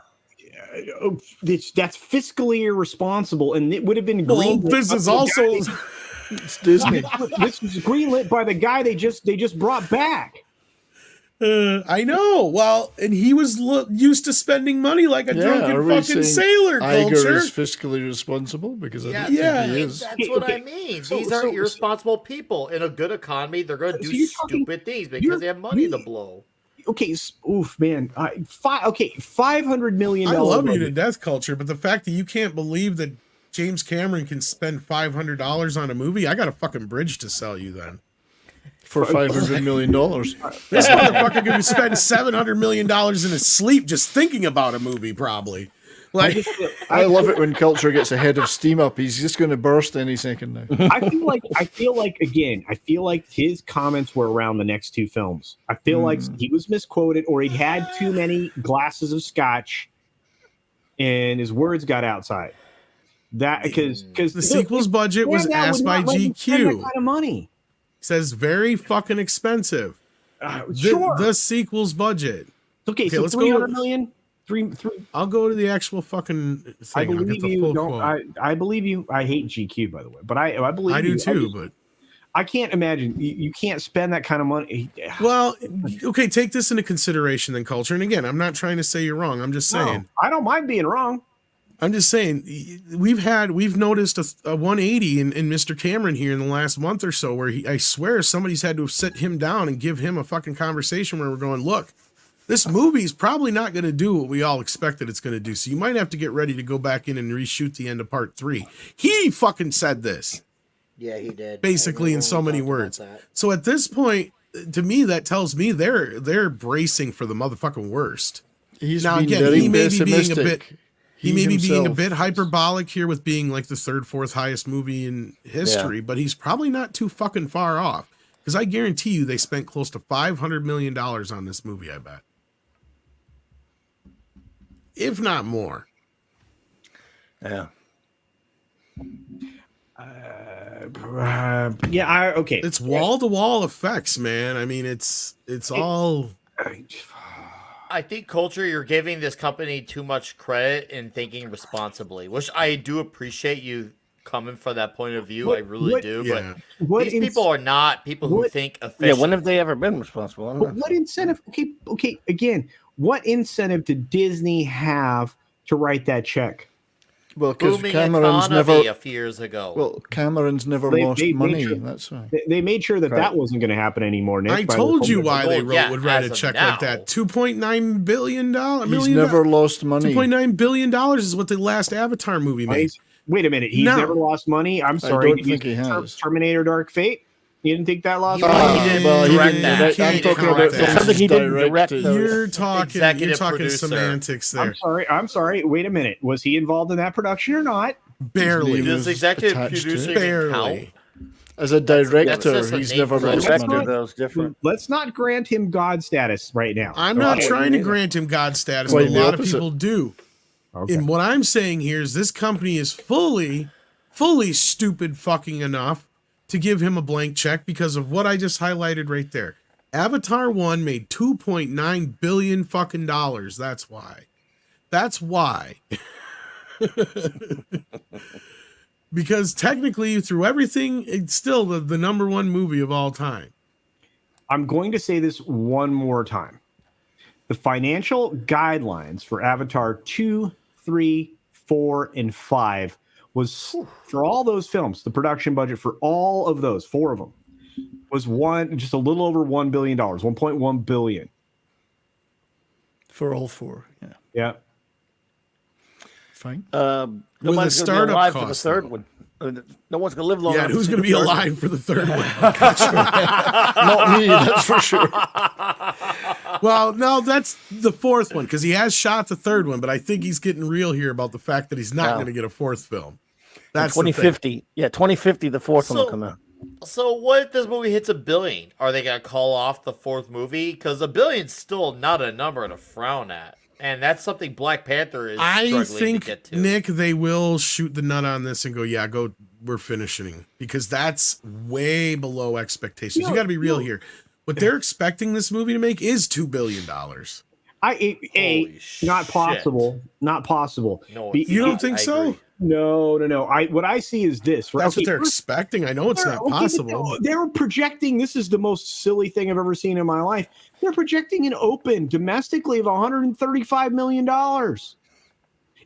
That's fiscally irresponsible, and it would have been Well, greenlit. this is also It's Disney. This was greenlit by the guy they just brought back. I know. Well, and he was used to spending money like a are drunken we fucking saying sailor. Iger Culture. is fiscally responsible because I don't yeah. think he is. That's what I Okay. mean. So- These are so- irresponsible people. In a good economy, they're going to So do you're talking- stupid things because they have money to blow. Okay, oof, man. $500 million. I love you to budget. death, Culture, but the fact that you can't believe that James Cameron can spend $500 on a movie, I got a fucking bridge to sell you then. For $500 million. This motherfucker could spend $700 million in his sleep just thinking about a movie, probably. Like, I love it when culture gets ahead of steam up. He's just going to burst any second now. I feel like his comments were around the next two films. I feel like he was misquoted, or he'd had too many glasses of scotch, and his words got outside. That because the sequel's budget was asked by GQ. Kind of money. Says very fucking expensive. Sure. The sequel's budget. Okay, so let's go. 300 million. Three. I'll go to the actual fucking thing. I I'll get believe the you. full Don't, quote. I believe you. I hate GQ, by the way, but I believe I do you. too, but I can't imagine you can't spend that kind of money. well, okay, take this into consideration then, Culture. And again, I'm not trying to say you're wrong. I'm just saying. No, I don't mind being wrong. I'm just saying we've noticed a 180 in Mr. Cameron here in the last month or so, where I swear somebody's had to sit him down and give him a fucking conversation where we're going, look, this movie's probably not going to do what we all expected it's going to do. So you might have to get ready to go back in and reshoot the end of part 3. He fucking said this. Yeah, he did. Basically in so many words. So at this point, to me, that tells me they're bracing for the motherfucking worst. He's Now, been again, very he may be being a pessimistic. bit- He may be being a himself- bit hyperbolic here with being like the third, fourth highest movie in history, but he's probably not too fucking far off. Because I guarantee you they spent close to $500 million on this movie, I bet. If not more. Yeah. Okay. It's wall-to-wall effects, man. I mean, it's all... I think, Culture, you're giving this company too much credit in thinking responsibly, which I do appreciate you coming from that point of view. I really do. Yeah. But these people are not people who think Yeah. efficient. When have they ever been responsible? I don't But know. what incentive? Okay. Again, what incentive did Disney have to write that check? Well, because booming Cameron's economy never. a few years ago. Well, Cameron's never They- lost they made money. sure- That's why. They made sure that Right. that wasn't going to happen anymore. Nick, I by the told you time- why they Oh, yeah, would write as a of check now. like that. $2.9 billion. He's never lost money. $2.9 billion is what the last Avatar movie made. Wait a minute. He's No. never lost money. I'm sorry. don't Did think you he see has. Terminator Dark Fate? You didn't think that lost He money? didn't well, he direct didn't that. direct- I'm Can't talking count about that. films Something he didn't directed. direct, though. You're talking Executive producer. semantics there. I'm sorry. Wait a minute. Was he involved in that production or not? Barely. His name Does is executive attached to producer it. even count? Barely. As a that's director, just a he's name never for a lost Director, money. though, is different. Let's not grant him God status right now. I'm not Okay. trying to grant him God status, Quite but a the lot of opposite. people do. Okay. And what I'm saying here is this company is fully fully stupid fucking enough to give him a blank check because of what I just highlighted right there. Avatar 1 made $2.9 billion fucking dollars. That's why. That's why. Because technically, through everything, it's still the number one movie of all time. I'm going to say this one more time. The financial guidelines for Avatar 2, 3, 4, and 5 was for all those films, the production budget for all of those, 4 of them, was just a little over $1 billion, $1.1 billion. For all 4, yeah. Yeah. Fine. Nobody's going to be startup alive for the cost, third though. one. No one's going to live long Yeah, enough. who's see going to the be third one. alive for the third one? Not me, that's for sure. Well, no, that's the fourth one because he has shot the third one, but I think he's getting real here about the fact that he's not Wow. going to get a fourth film. In That's the thing. 2050. Yeah, 2050, the fourth one will come out. So what if this movie hits $1 billion? Are they gonna call off the fourth movie? Because $1 billion's still not a number to frown at, and that's something Black Panther is I struggling think, to get to. Nick, they will shoot the nut on this and go, yeah, go, we're finishing. Because that's way below expectations. You got to be real here. What they're expecting this movie to make is $2 billion. Holy Not shit. possible. Not possible. No, Be- it's You not. don't think I so? agree. No. What I see is this. Right? That's what Okay, they're first- expecting. I know it's not Okay, but possible. They're projecting, this is the most silly thing I've ever seen in my life. They're projecting an open domestically of $135 million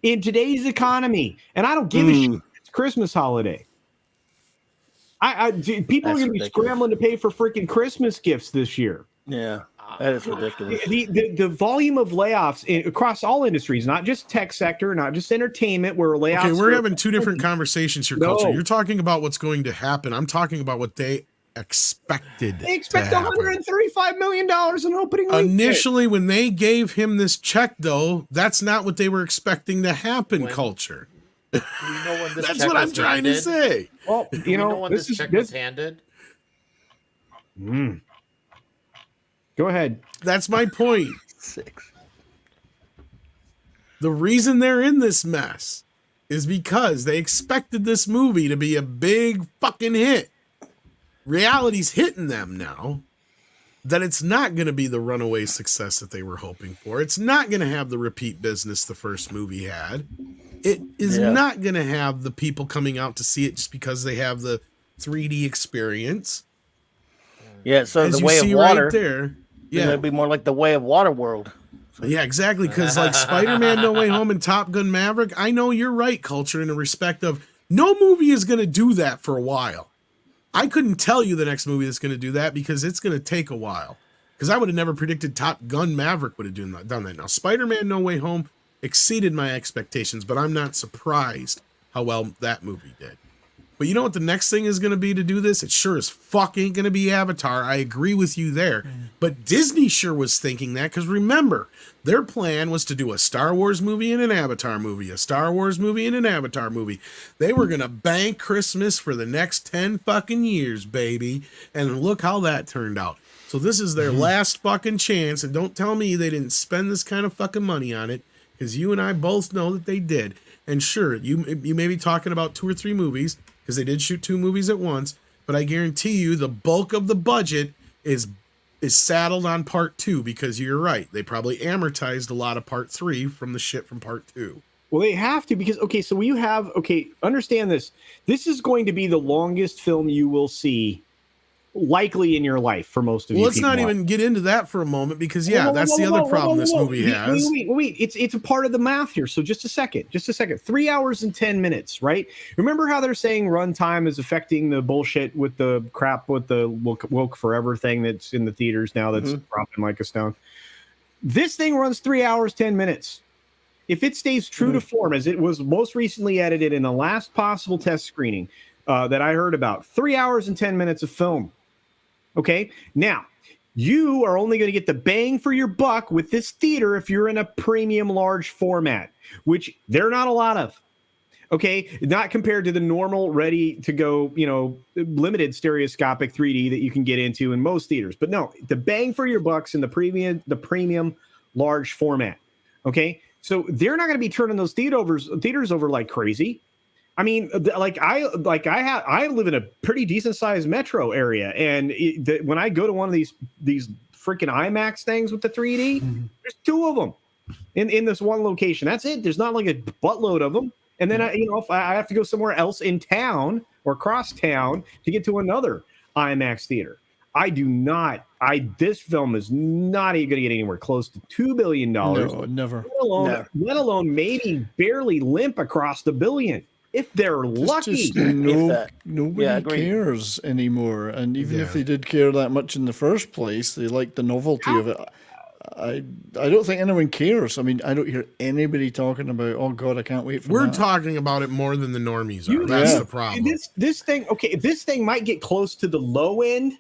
in today's economy. And I don't give a shit. It's Christmas holiday. People are That's going to be ridiculous. scrambling to pay for freaking Christmas gifts this year. Yeah, that is ridiculous. The volume of layoffs across all industries, not just tech sector, not just entertainment, where layoffs. Okay, we're having two different conversations here, No. Culture. You're talking about what's going to happen. I'm talking about what they expected. They expect to happen. $135 million in opening weekend. Initially, when they gave him this check, though, that's not what they were expecting to happen, Culture. Do you know when this That's check what I'm was trying to handed? say. Well, Do you know when this check was handed? Go ahead. That's my point. 6. The reason they're in this mess is because they expected this movie to be a big fucking hit. Reality's hitting them now that it's not going to be the runaway success that they were hoping for. It's not going to have the repeat business the first movie had. It is not going to have the people coming out to see it just because they have the 3D experience. Yeah, so As the you way see of water. right there. Yeah, it'd be more like the way of water world. Yeah, exactly. Because like Spider-Man No Way Home and Top Gun Maverick, I know you're right, Culture, in the respect of no movie is going to do that for a while. I couldn't tell you the next movie that's going to do that because it's going to take a while. Because I would have never predicted Top Gun Maverick would have done that. Now, Spider-Man No Way Home exceeded my expectations, but I'm not surprised how well that movie did. But you know what the next thing is going to be to do this? It sure as fuck ain't going to be Avatar. I agree with you there. But Disney sure was thinking that because remember, their plan was to do a Star Wars movie and an Avatar movie, a Star Wars movie and an Avatar movie. They were going to bank Christmas for the next 10 fucking years, baby. And look how that turned out. So this is their last fucking chance. And don't tell me they didn't spend this kind of fucking money on it because you and I both know that they did. And sure, you may be talking about 2 or 3 movies, because they did shoot 2 movies at once, but I guarantee you the bulk of the budget is saddled on part 2 because you're right. They probably amortized a lot of part 3 from the shit from part 2. Well, they have to because, so you have, understand this. This is going to be the longest film you will see likely in your life for most of you. Well, let's people not out even get into that for a moment because, that's the other problem this movie has. Wait. It's a part of the math here. So just a second. 3 hours and 10 minutes, right? Remember how they're saying runtime is affecting the bullshit with the crap with the woke forever thing that's in the theaters now that's dropping like a stone? This thing runs 3 hours, 10 minutes. If it stays true to form, as it was most recently edited in the last possible test screening that I heard about, 3 hours and 10 minutes of film. Okay, now you are only going to get the bang for your buck with this theater if you're in a premium large format, which there are not a lot of. Okay, not compared to the normal ready to go, limited stereoscopic 3D that you can get into in most theaters. But no, the bang for your bucks in the premium large format. Okay, so they're not going to be turning those theaters over like crazy. I mean, I live in a pretty decent sized metro area, and when I go to one of these freaking IMAX things with the 3D, there's two of them in this one location. That's it. There's not like a buttload of them. And then if I have to go somewhere else in town or across town to get to another IMAX theater. This film is not even going to get anywhere close to $2 billion. No, never. Let alone maybe barely limp across the billion. If they're lucky. Nobody cares anymore. And even if they did care that much in the first place, they like the novelty of it. I don't think anyone cares. I mean, I don't hear anybody talking about, oh God, I can't wait for We're that. talking about it more than the normies are. That's the problem. This thing might get close to the low end.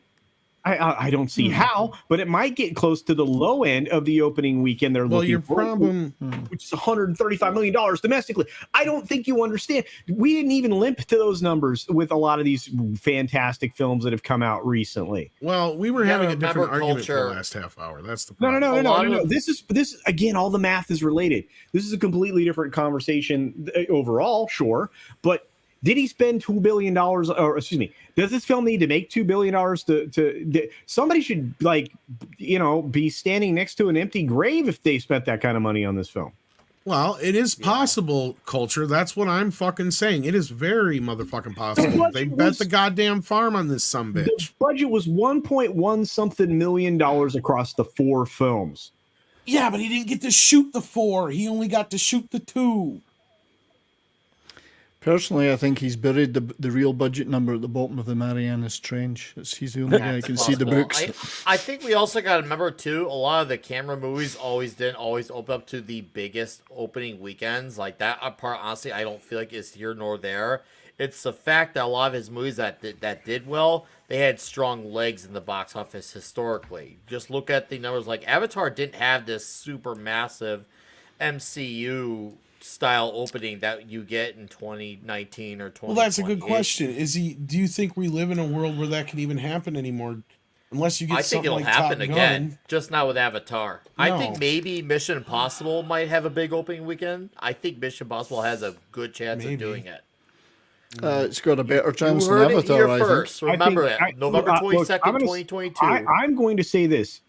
I don't see how, but it might get close to the low end of the opening weekend. Your problem, which is $135 million domestically. I don't think you understand. We didn't even limp to those numbers with a lot of these fantastic films that have come out recently. Well, we were having a different argument for the last half hour. That's the problem. No. This is again, all the math is related. This is a completely different conversation overall, sure, but. Did he spend $2 billion? Or excuse me, does this film need to make $2 billion to somebody should be standing next to an empty grave if they spent that kind of money on this film? Well, it is possible, Culture. That's what I'm fucking saying. It is very motherfucking possible. They bet the goddamn farm on this sumbitch. The budget was $1.1 something million across the 4 films. Yeah, but he didn't get to shoot the 4. He only got to shoot the 2. Personally, I think he's buried the real budget number at the bottom of the Marianas Trench. He's the only guy who can see the books. I think we also got to remember, too, a lot of the camera movies didn't always open up to the biggest opening weekends. Like, that part, honestly, I don't feel like is here nor there. It's the fact that a lot of his movies that did well, they had strong legs in the box office historically. Just look at the numbers. Like, Avatar didn't have this super massive MCU style opening that you get in 2019 or 2020. Well, that's a good question. Do you think we live in a world where that can even happen anymore? Unless you get something like Top Gun. I think it'll happen again, just not with Avatar. No. I think maybe Mission Impossible might have a big opening weekend. I think Mission Impossible has a good chance of doing it. It's got a better chance than Avatar, I think. Remember that. November 22nd, 2022. I'm going to say this.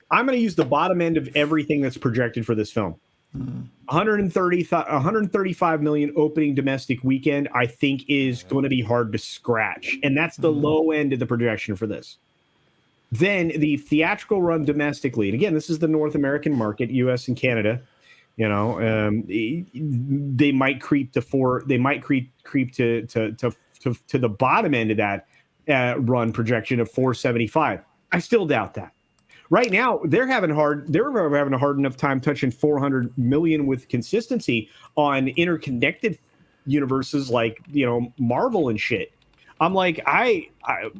I'm going to use the bottom end of everything that's projected for this film. 135 million opening domestic weekend, I think, is going to be hard to scratch. And that's the low end of the projection for this. Then the theatrical run domestically, and again, this is the North American market, US and Canada. They might creep to 4. They might creep to the bottom end of that run projection of 475. I still doubt that. Right now, they're having a hard enough time touching 400 million with consistency on interconnected universes like Marvel and shit. I'm like I'm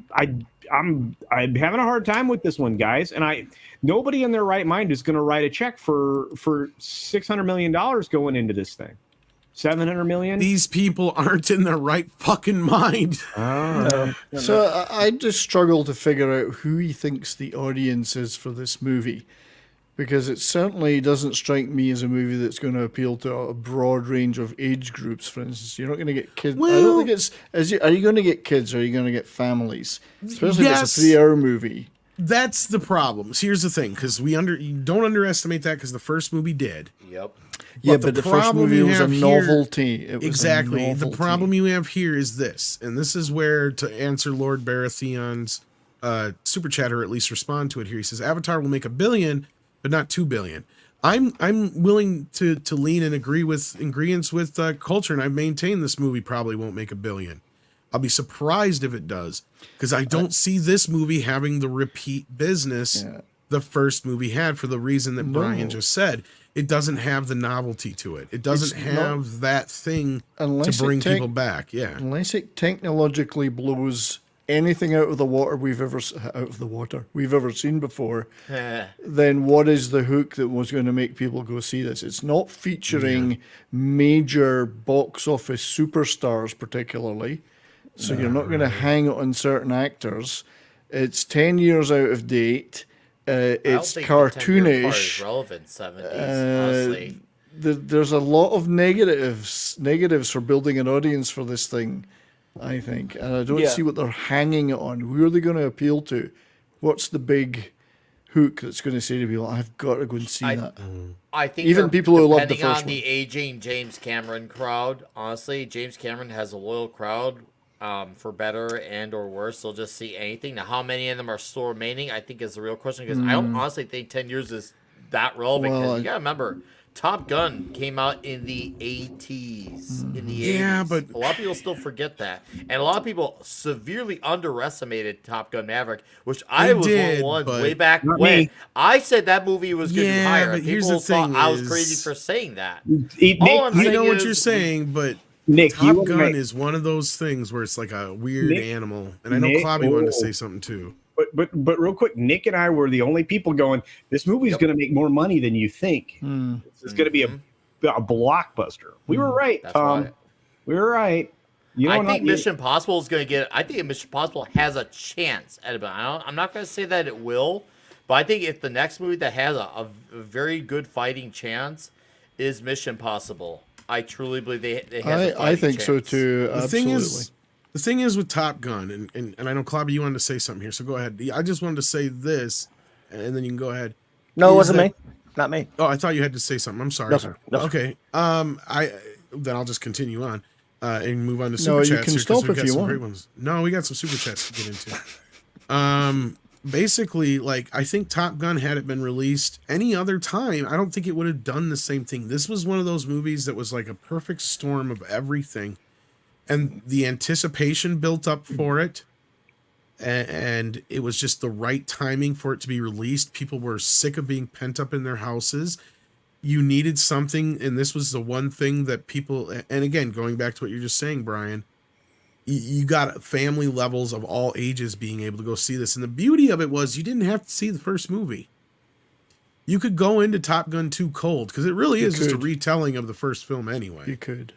having a hard time with this one, guys, and nobody in their right mind is going to write a check for $600 million going into this thing. 700 million. These people aren't in their right fucking mind. So I just struggle to figure out who he thinks the audience is for this movie, because it certainly doesn't strike me as a movie that's going to appeal to a broad range of age groups. For instance, you're not going to get kids. I don't think it's. Are you going to get kids, or are you going to get families? Especially if it's a 3-hour movie. That's the problem. So here's the thing, because you don't underestimate that, because the first movie did. Yep. Yeah, but the first movie was a novelty. Exactly. The problem you have here is this, and this is where, to answer Lord Baratheon's super chat, or at least respond to it here, he says Avatar will make $1 billion, but not $2 billion. I'm willing to lean and agree with ingredients with Culture, and I maintain this movie probably won't make $1 billion. I'll be surprised if it does, because I don't see this movie having the repeat business the first movie had, for the reason that Brian just said. It doesn't have the novelty to it. It doesn't have that thing to bring people back. Yeah, unless it technologically blows anything out of the water we've ever seen before, then what is the hook that was going to make people go see this? It's not featuring major box office superstars particularly, so you're not going to hang it on certain actors. It's 10 years out of date. It's cartoonish. Relevant 70s, honestly. there's a lot of negatives for building an audience for this thing, I think, and I don't see what they're hanging it on. Who are they going to appeal to? What's the big hook that's going to say to people, I've got to go and see that? I think even people who love the depending first on the aging James Cameron crowd, honestly, James Cameron has a loyal crowd, for better and or worse. They'll just see anything. Now, how many of them are still remaining, I think is the real question, because I don't honestly think 10 years is that relevant, because you got to remember, Top Gun came out in the 80s. In the 80s. Yeah, but a lot of people still forget that. And a lot of people severely underestimated Top Gun Maverick, which I was one of the ones way back when. Me. I said that movie was going to do higher. But here's People the thing thought I was is- crazy for saying that. Nick, All I'm I saying know what is you're saying, but Nick, you Top and Gun I- is one of those things where it's like a weird Nick- animal. And I know Nick- Clobby wanted to say something too. But real quick, Nick and I were the only people going, this movie's going to make more money than you think. This is going to be a blockbuster. We were right, That's Tom. why- We were right. You know, I think Mission Impossible is going to get. I think Mission Impossible has a chance at it. I'm not going to say that it will, but I think if the next movie that has a very good fighting chance is Mission Impossible. I truly believe they have a fighting I think so chance. too. The Absolutely. thing is with Top Gun, and I know Clobby, you wanted to say something here, so go ahead. I just wanted to say this, and then you can go ahead. No, it Is wasn't that- me. Not me. Oh, I thought you had to say something. I'm sorry. No, sir. No, sir. Okay. Then I'll just continue on and move on to super No, you chats. can here, 'cause stop we've if got you some want. great ones. No, we got some super chats to get into. Basically, like, I think Top Gun, had it been released any other time, I don't think it would have done the same thing. This was one of those movies that was like a perfect storm of everything, and the anticipation built up for it. And it was just the right timing for it to be released. People were sick of being pent up in their houses. You needed something, and this was the one thing that people, and again, going back to what you're just saying, Brian, you got family levels of all ages being able to go see this. And the beauty of it was you didn't have to see the first movie. You could go into Top Gun 2 cold, because it really is just a retelling of the first film anyway. You could.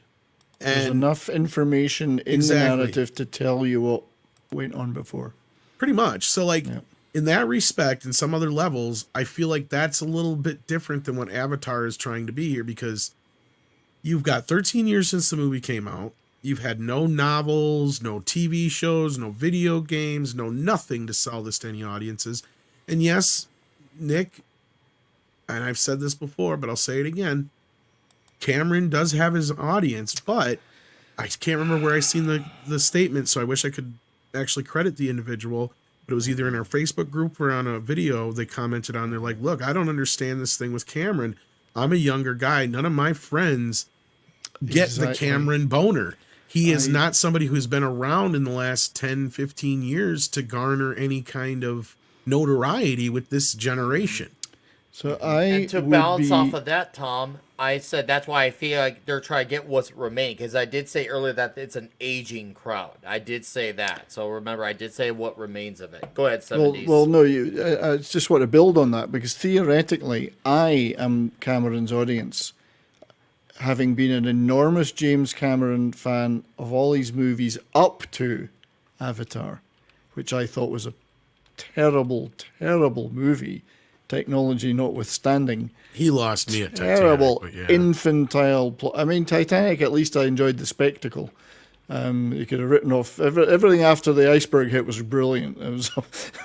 There's And enough information in the narrative to tell you what went on before. pretty much. So, like, in that respect, and some other levels, I feel like that's a little bit different than what Avatar is trying to be here, because you've got 13 years since the movie came out. You've had no novels, no TV shows, no video games, no nothing to sell this to any audiences. And yes, Nick, and I've said this before, but I'll say it again, Cameron does have his audience, but I can't remember where I seen the statement, so I wish I could actually credit the individual, but it was either in our Facebook group or on a video they commented on. They're like, look, I don't understand this thing with Cameron. I'm a younger guy. None of my friends get the Cameron boner. He is not somebody who's been around in the last 10, 15 years to garner any kind of notoriety with this generation. So And to balance off of that, Tom, I said that's why I feel like they're trying to get what's remaining, because I did say earlier that it's an aging crowd. I did say that. So remember, I did say what remains of it. Go ahead, 70s. Well, no, I just want to build on that, because theoretically, I am Cameron's audience. Having been an enormous James Cameron fan of all these movies up to Avatar, which I thought was a terrible, terrible movie, technology notwithstanding. He lost me at Titanic. Terrible, but yeah. infantile plot. I mean, Titanic, at least I enjoyed the spectacle. You could have written off everything after the iceberg hit was brilliant. It was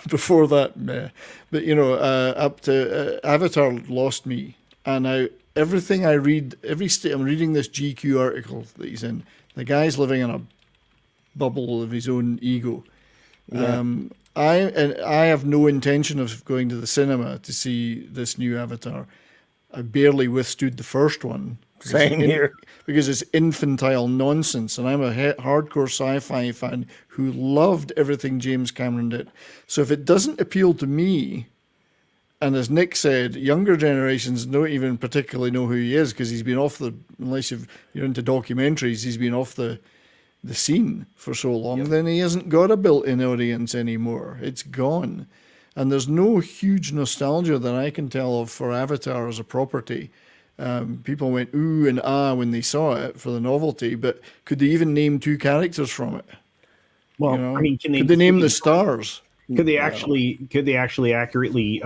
before that, meh. But you know, up to Avatar lost me, and now everything I read, I'm reading this GQ article that he's in. The guy's living in a bubble of his own ego. Yeah. I have no intention of going to the cinema to see this new Avatar. I barely withstood the first one. Same here. Because it's infantile nonsense, and I'm a hardcore sci-fi fan who loved everything James Cameron did. So if it doesn't appeal to me, and as Nick said, younger generations don't even particularly know who he is, because he's been off unless you're into documentaries, he's been off the scene for so long, then he hasn't got a built-in audience anymore. It's gone. And there's no huge nostalgia that I can tell of for Avatar as a property. People went ooh and ah when they saw it for the novelty, but could they even name two characters from it? Well, You know? I mean, could they name the stars? Could they actually accurately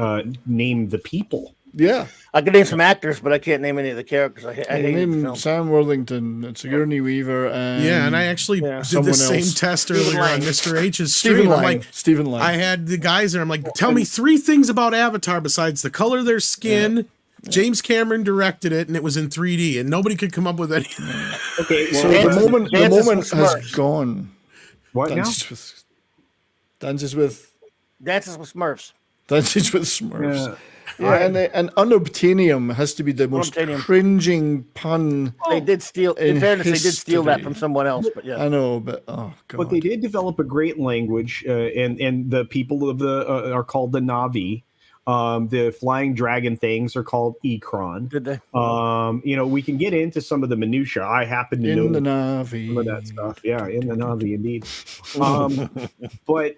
name the people? Yeah. I can name some actors, but I can't name any of the characters. I Hey, hated the name film. Sam Worthington, Sigourney Weaver, and Yeah, and I actually Yeah. did Someone the same else. test Stephen earlier Lang. on Mr. H's Stephen stream. I'm Lang. like, Stephen Lang. I had the guys there. I'm like, tell me 3 things about Avatar besides the color of their skin. James Cameron directed it, and it was in 3D, and nobody could come up with any. Okay, so well, the Dances moment with has Smurfs. gone. what now? Dances with Dances with Smurfs. Smurfs. Yeah. Yeah, and unobtainium has to be the most Unobtainium. cringing pun. They did steal. In in fairness, they did steal that history. from someone else. But yeah, I know, but oh god. But they did develop a great language, and the people of the are called the Na'vi. The flying dragon things are called Ikron. did they? We can get into some of the minutia. I happen to know in the Na'vi. some of that stuff. Yeah, in the Na'vi, indeed. But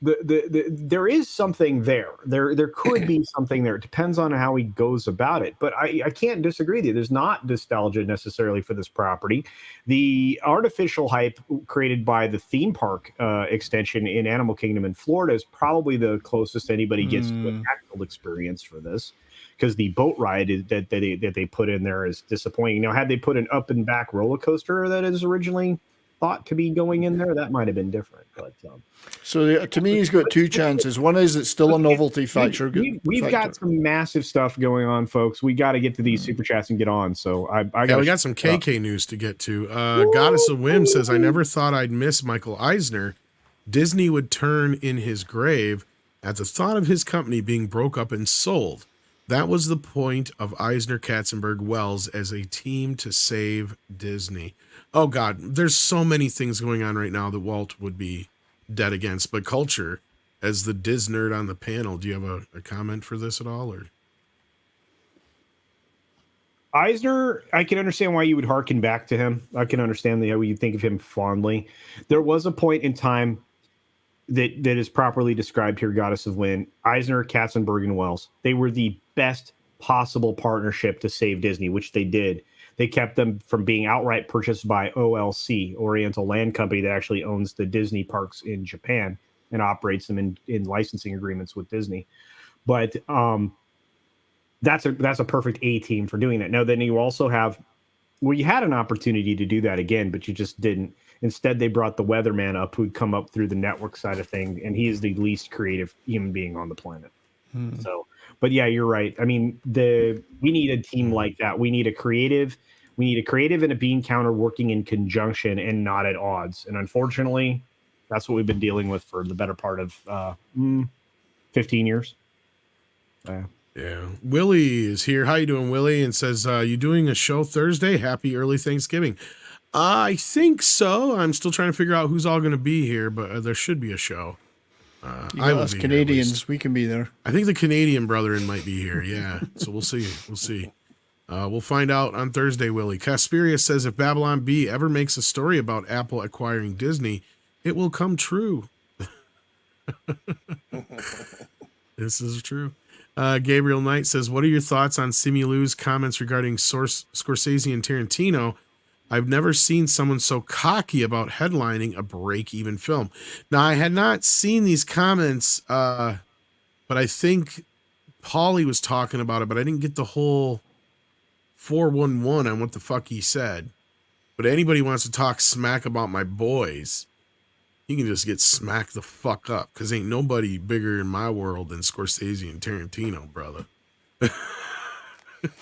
there is something there. There could be something there. It depends on how he goes about it. But I can't disagree with you. There's not nostalgia necessarily for this property. The artificial hype created by the theme park extension in Animal Kingdom in Florida is probably the closest anybody gets to an actual experience for this. Because the boat ride that they put in there is disappointing. Now, had they put an up and back roller coaster that is originally thought to be going in there, that might have been different. But So to me, he's got 2 chances. One is it's still a novelty factor. we've got some massive stuff going on, folks. We got to get to these super chats and get on. So I We got some KK news to get to. Goddess of Whim says, I never thought I'd miss Michael Eisner. Disney would turn in his grave at the thought of his company being broke up and sold. That was the point of Eisner, Katzenberg, Wells as a team to save Disney. Oh God, there's so many things going on right now that Walt would be dead against. But Culture, as the Diz nerd on the panel, do you have a comment for this at all? Or Eisner, I can understand why you would hearken back to him. I can understand how you think of him fondly. There was a point in time that is properly described here, Goddess of Wind. Eisner, Katzenberg, and Wells. They were the best possible partnership to save Disney, which they did. They kept them from being outright purchased by OLC, Oriental Land Company, that actually owns the Disney parks in Japan and operates them in licensing agreements with Disney. But that's a perfect A team for doing that. Now, then you also have, you had an opportunity to do that again, but you just didn't. Instead, they brought the weatherman up, who'd come up through the network side of things, and he is the least creative human being on the planet. So, but yeah, you're right. I mean, we need a team like that. We need a creative and a bean counter working in conjunction and not at odds. And unfortunately, that's what we've been dealing with for the better part of 15 years. yeah, Willie is here. How you doing, Willie? And says, you doing a show Thursday? Happy early Thanksgiving. I think so. I'm still trying to figure out who's all going to be here, but there should be a show. I will us be Canadians, we can be there. I think the Canadian brethren might be here. Yeah. So we'll see. We'll see. We'll find out on Thursday, Willie. Casperia says, if Babylon Bee ever makes a story about Apple acquiring Disney, it will come true. This is true. Gabriel Knight says, what are your thoughts on Simulou's comments regarding Scorsese and Tarantino? I've never seen someone so cocky about headlining a break-even film. Now, I had not seen these comments, but I think Paulie was talking about it, but I didn't get the whole 411 on what the fuck he said. But anybody wants to talk smack about my boys, you can just get smacked the fuck up, because ain't nobody bigger in my world than Scorsese and Tarantino, brother.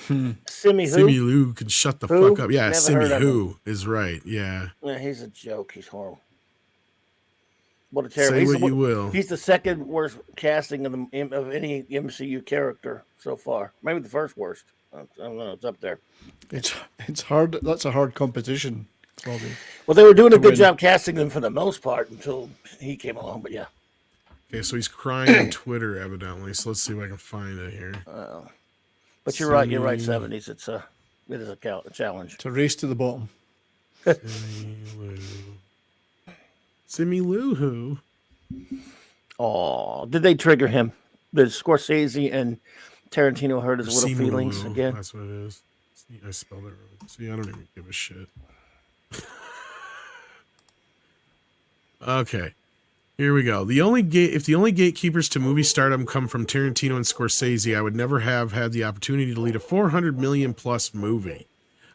Simu can shut the fuck up. Yeah, Simu is right. Yeah. Yeah, he's a joke. He's horrible. What a terrible. Say He's what you will. He's the second worst casting of any MCU character so far. Maybe the first worst. I don't know. It's up there. It's hard. That's a hard competition, Bobby. Well, they were doing a good job casting them for the most part until he came along. But yeah. Okay, so he's crying on Twitter, evidently. So let's see if I can find it here. But you're right. You're right. 70s. It is a challenge. It's a race to the bottom. Simu who? Oh, did they trigger him? Did Scorsese and Tarantino hurt his little feelings again? That's what it is. See, I spelled it wrong. See, I don't even give a shit. Okay. Here we go. If the only gatekeepers to movie stardom come from Tarantino and Scorsese, I would never have had the opportunity to lead a 400 million plus movie.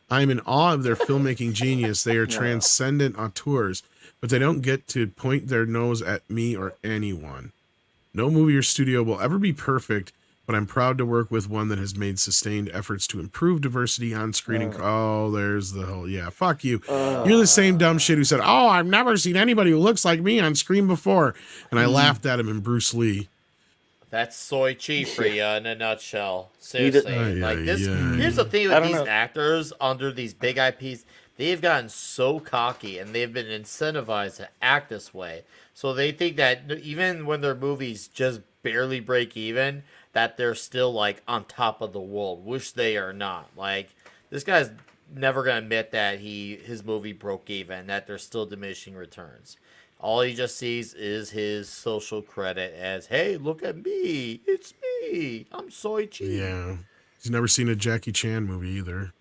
I'm in awe of their filmmaking genius. They are transcendent auteurs, but they don't get to point their nose at me or anyone. No movie or studio will ever be perfect, but I'm proud to work with one that has made sustained efforts to improve diversity on screen. There's the whole, fuck you. You're the same dumb shit who said, I've never seen anybody who looks like me on screen before. And I laughed at him in Bruce Lee. That's soy chi for you in a nutshell. Seriously. Here's the thing with these actors under these big IPs. They've gotten so cocky and they've been incentivized to act this way. So they think that even when their movies just barely break even, that they're still like on top of the world, which they are not. Like, this guy's never gonna admit that his movie broke even, that there's still diminishing returns. All he just sees is his social credit as, hey, look at me, it's me, I'm soy cheap. Yeah, he's never seen a Jackie Chan movie either,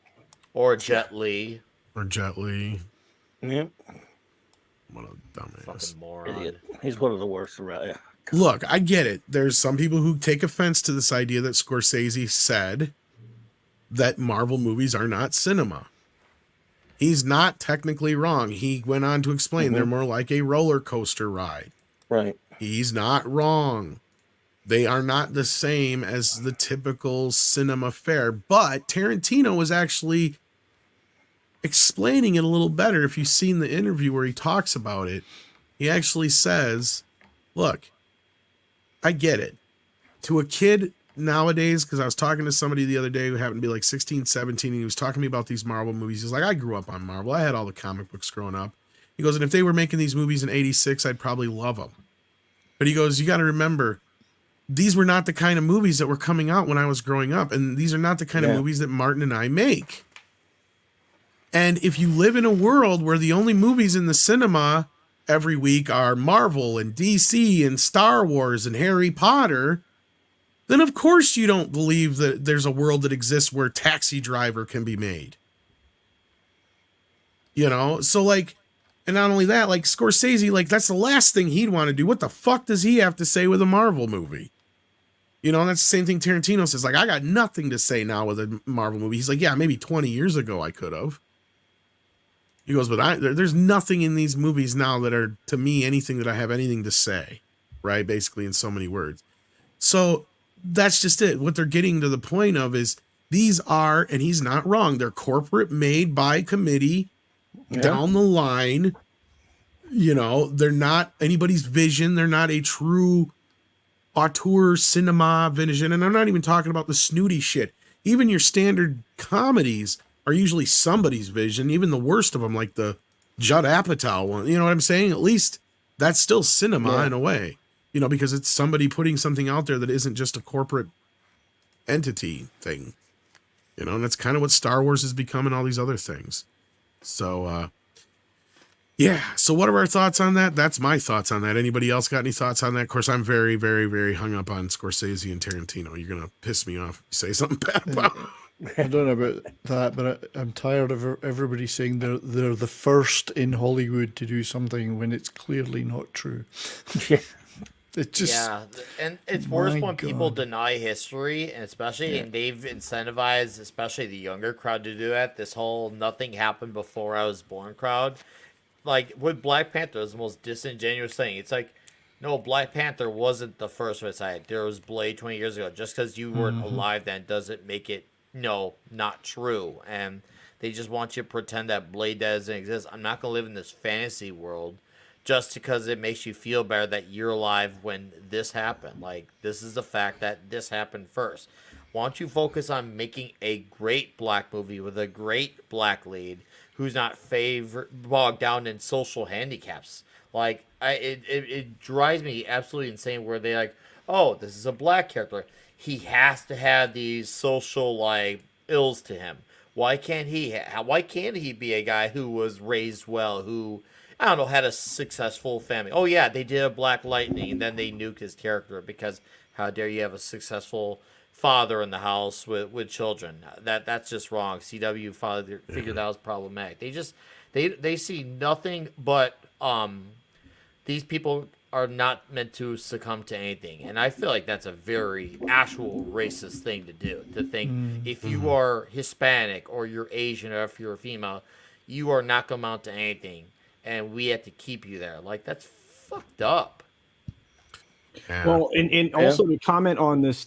or Jet Li. Yeah, what a dumbass, fucking moron. Idiot. He's one of the worst around. Yeah. Look, I get it. There's some people who take offense to this idea that Scorsese said that Marvel movies are not cinema. He's not technically wrong. He went on to explain they're more like a roller coaster ride. Right. He's not wrong. They are not the same as the typical cinema fare. But Tarantino was actually explaining it a little better. If you've seen the interview where he talks about it, he actually says, look, I get it. To a kid nowadays, because I was talking to somebody the other day who happened to be like 16, 17, and he was talking to me about these Marvel movies. He's like, I grew up on Marvel. I had all the comic books growing up. He goes, and if they were making these movies in 86, I'd probably love them. But he goes, you got to remember, these were not the kind of movies that were coming out when I was growing up. And these are not the kind of movies that Martin and I make. And if you live in a world where the only movies in the cinema every week are Marvel and DC and Star Wars and Harry Potter, then of course you don't believe that there's a world that exists where Taxi Driver can be made. So like, and not only that, like Scorsese, like that's the last thing he'd want to do. What the fuck does he have to say with a Marvel movie? And that's the same thing Tarantino says. Like, I got nothing to say now with a Marvel movie. He's like, yeah, maybe 20 years ago I could have. He goes, but there's nothing in these movies now that are, to me, anything that I have anything to say, right? Basically, in so many words. So that's just it. What they're getting to the point of is these are, and he's not wrong, they're corporate made by committee down the line. They're not anybody's vision. They're not a true auteur cinema vision. And I'm not even talking about the snooty shit. Even your standard comedies are usually somebody's vision, even the worst of them, like the Judd Apatow one. You know what I'm saying? At least that's still cinema in a way, because it's somebody putting something out there that isn't just a corporate entity thing, and that's kind of what Star Wars has become and all these other things. So, so what are our thoughts on that? That's my thoughts on that. Anybody else got any thoughts on that? Of course, I'm very, very, very hung up on Scorsese and Tarantino. You're going to piss me off if you say something bad about them. I don't know about that, but I'm tired of everybody saying they're the first in Hollywood to do something when it's clearly not true. It just and it's worse when people deny history, and especially and they've incentivized, especially the younger crowd, to do that. This whole "nothing happened before I was born" crowd, like with Black Panther, is the most disingenuous thing. It's like, no, Black Panther wasn't the first of its kind. There was Blade 20 years ago. Just because you weren't alive then doesn't make it not true. And they just want you to pretend that Blade doesn't exist. I'm not gonna live in this fantasy world just because it makes you feel better that you're alive when this happened. Like, this is the fact that this happened first. Why don't you focus on making a great black movie with a great black lead who's not bogged down in social handicaps? Like, it drives me absolutely insane where they like, oh, this is a black character. He has to have these social like ills to him. Why can't he be a guy who was raised well, who, I don't know, had a successful family? Oh yeah, they did a Black Lightning and then they nuke his character because how dare you have a successful father in the house with children? That's just wrong. CW figured that was problematic. They see nothing but these people are not meant to succumb to anything. And I feel like that's a very actual racist thing to do. To think if you are Hispanic or you're Asian or if you're a female, you are not going to amount to anything. And we have to keep you there. Like, that's fucked up. Yeah. Well, and also to comment on this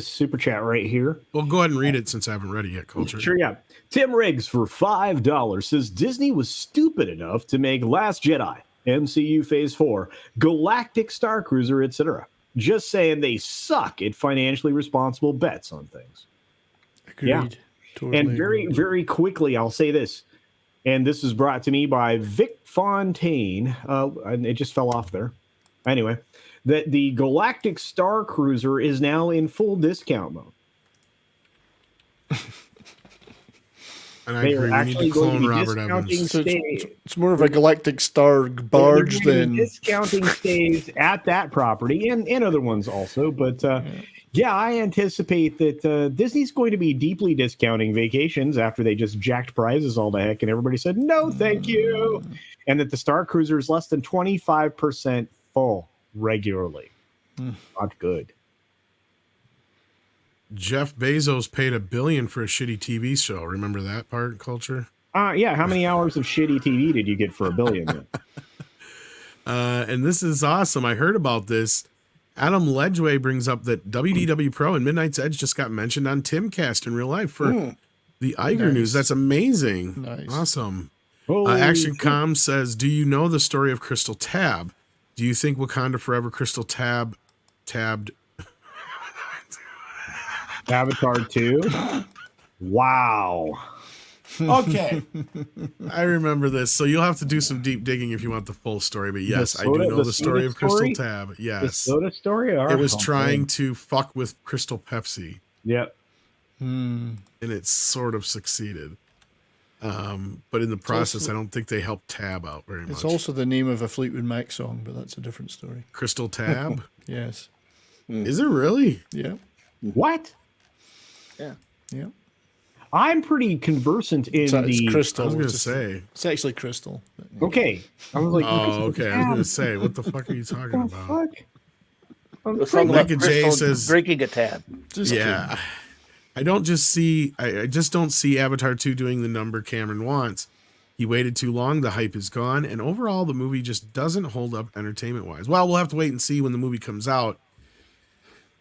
super chat right here. Well, go ahead and read it since I haven't read it yet, Culture. Sure, yeah. Tim Riggs for $5 says Disney was stupid enough to make Last Jedi, MCU Phase 4, Galactic Star Cruiser, etc. Just saying they suck at financially responsible bets on things. Agreed. Yeah. Totally And very, agreed. very quickly, I'll say this. And this is brought to me by Vic Fontaine. And it just fell off there. Anyway, that the Galactic Star Cruiser is now in full discount mode. And I They agree. are We need actually to going to clone be Robert discounting Evans. So stays. it's more of a Galactic Star barge than. Discounting stays at that property and other ones also. But yeah, I anticipate that Disney's going to be deeply discounting vacations after they just jacked prices all the heck and everybody said, no, thank you. And that the Star Cruiser is less than 25% full regularly. Not good. Jeff Bezos paid $1 billion for a shitty TV show. Remember that part, Culture? Yeah, how many hours of shitty TV did you get for $1 billion? And this is awesome. I heard about this. Adam Ledgway brings up that WDW Pro and Midnight's Edge just got mentioned on Timcast in real life for the Iger news. That's amazing. Nice. Awesome. Holy Action shit. Com says, do you know the story of Crystal Tab? Do you think Wakanda Forever Crystal tabbed? Avatar 2? Wow. Okay. I remember this. So you'll have to do some deep digging if you want the full story. But yes, I do know the story of Crystal Tab. The Yes. soda story? All It right, was I'll trying play. to fuck with Crystal Pepsi, Yep. and it sort of succeeded. But in the process, also- I don't think they helped Tab out very much. It's also the name of a Fleetwood Mac song, but that's a different story. Crystal Tab? Yes. Is it really? Yeah. What? Yeah. I'm pretty conversant in So it's the. Crystal. I was going to It's- say. It's actually Crystal. but- Okay. I was like, Oh, okay. I was going to What say, what the fuck are you talking the about? fuck? The song about Micah J Crystal says- drinking a tab. Just Yeah. I just don't see Avatar 2 doing the number Cameron wants. He waited too long, the hype is gone, and overall the movie just doesn't hold up entertainment-wise. Well, we'll have to wait and see when the movie comes out.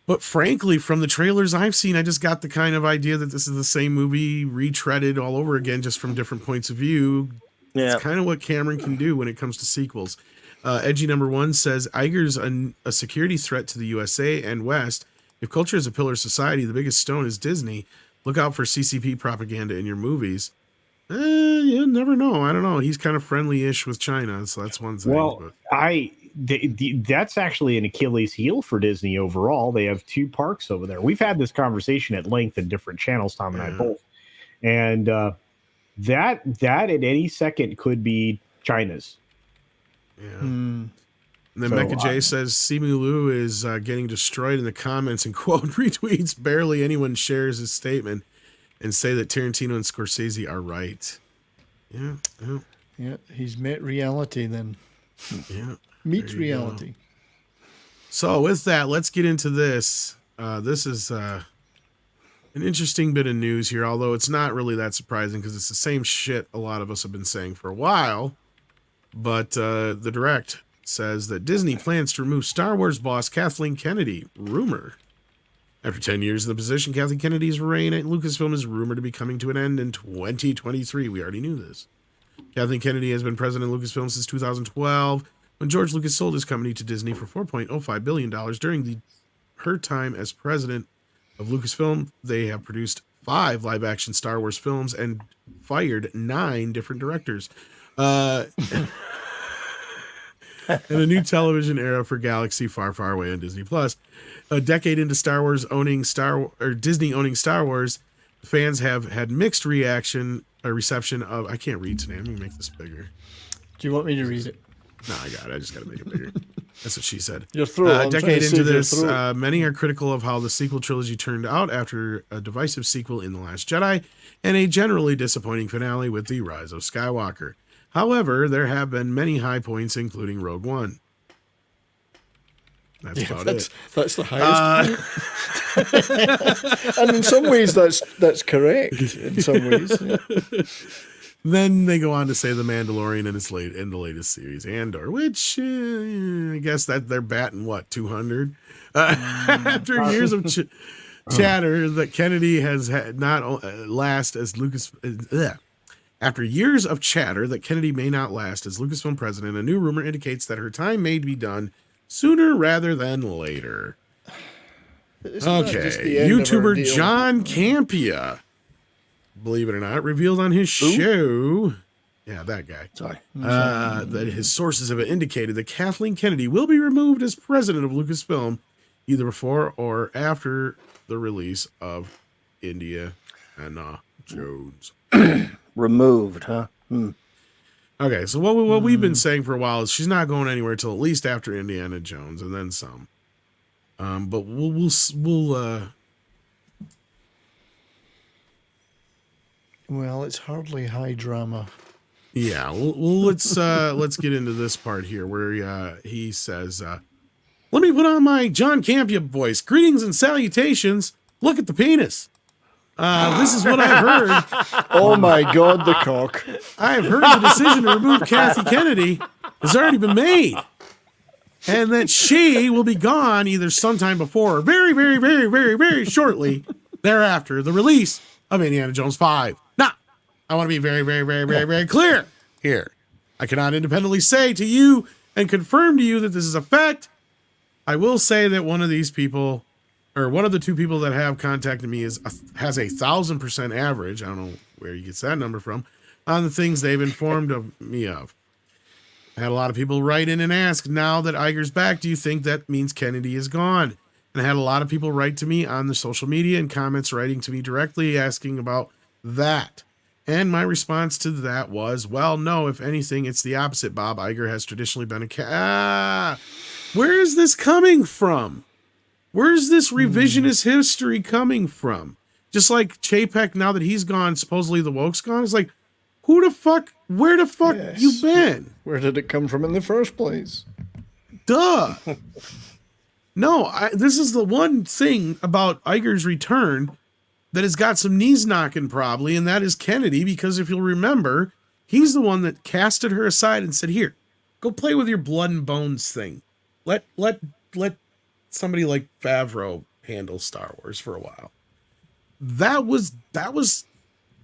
But frankly, from the trailers I've seen, I just got the kind of idea that this is the same movie retreaded all over again, just from different points of view. Yeah. It's kind of what Cameron can do when it comes to sequels. Edgy number 1 says, Iger's a security threat to the USA and West. If culture is a pillar of society, the biggest stone is Disney. Look out for CCP propaganda in your movies. You never know. I don't know. He's kind of friendly-ish with China, so that's one thing. Well, but that's actually an Achilles heel for Disney overall. They have 2 parks over there. We've had this conversation at length in different channels, Tom and I Yeah. both. And that at any second could be China's. yeah. Mm. And then So, Mecca J says Simu Liu is getting destroyed in the comments and quote retweets. Barely anyone shares his statement and say that Tarantino and Scorsese are right. Yeah, yeah, Yeah. He's met reality then. yeah. Meet There you reality. So with that, let's get into this. This is an interesting bit of news here, although it's not really that surprising because it's the same shit a lot of us have been saying for a while. But the Direct says that Disney plans to remove Star Wars boss Kathleen Kennedy. Rumor. After 10 years in the position, Kathleen Kennedy's reign at Lucasfilm is rumored to be coming to an end in 2023. We already knew this. Kathleen Kennedy has been president of Lucasfilm since 2012, when George Lucas sold his company to Disney for $4.05 billion. During her time as president of Lucasfilm, they have produced 5 live-action Star Wars films and fired 9 different directors. In a new television era for Galaxy far, far away on Disney Plus. A decade into Disney owning Star Wars, fans have had mixed reception of. I can't read today. I'm gonna make this bigger. Do you want me to read it? No, I got it. I just got to make it bigger. That's what she said. Your throat. A I'm trying decade to into save your this, throat. many are critical of how the sequel trilogy turned out after a divisive sequel in The Last Jedi and a generally disappointing finale with The Rise of Skywalker. However, there have been many high points, including Rogue One. That's about that's the highest point. And in some ways that's correct. In some ways. Yeah. Then they go on to say the Mandalorian in the latest series, Andor, which I guess that they're batting 200 after years of chatter that Kennedy has not last as After years of chatter that Kennedy may not last as Lucasfilm president, a new rumor indicates that her time may be done sooner rather than later. Okay, YouTuber John Campea, believe it or not, revealed on his show, that guy, that his sources have indicated that Kathleen Kennedy will be removed as president of Lucasfilm either before or after the release of Indiana Jones. Removed, huh? Okay, so what we've been saying for a while is she's not going anywhere till at least after Indiana Jones and then some. But we'll well, it's hardly high drama. Yeah, let's get into this part here where he says, "Let me put on my John Campea voice. Greetings and salutations. Look at the penis. This is what I've heard. Oh my God, the cock! I've heard the decision to remove Kathy Kennedy has already been made, and that she will be gone either sometime before or very, very, very, very, very shortly thereafter the release of Indiana Jones 5. Now, I want to be very, very, very, very, very clear here. I cannot independently say to you and confirm to you that this is a fact. I will say that one of these people, or one of the two people that have contacted me has a 1,000% average. I don't know where he gets that number from on the things they've informed of me of. I had a lot of people write in and ask, now that Iger's back, do you think that means Kennedy is gone? And I had a lot of people write to me on the social media and comments writing to me directly asking about that. And my response to that was, well, no, if anything, it's the opposite, Bob. Iger has traditionally been a where is this coming from? Where's this revisionist history coming from? Just like Chapek, now that he's gone, supposedly the woke's gone. It's like, where the fuck you been? Where did it come from in the first place? Duh. No, this is the one thing about Iger's return that has got some knees knocking probably, and that is Kennedy, because if you'll remember, he's the one that casted her aside and said, here, go play with your blood and bones thing. Let somebody like Favreau handle Star Wars for a while. That was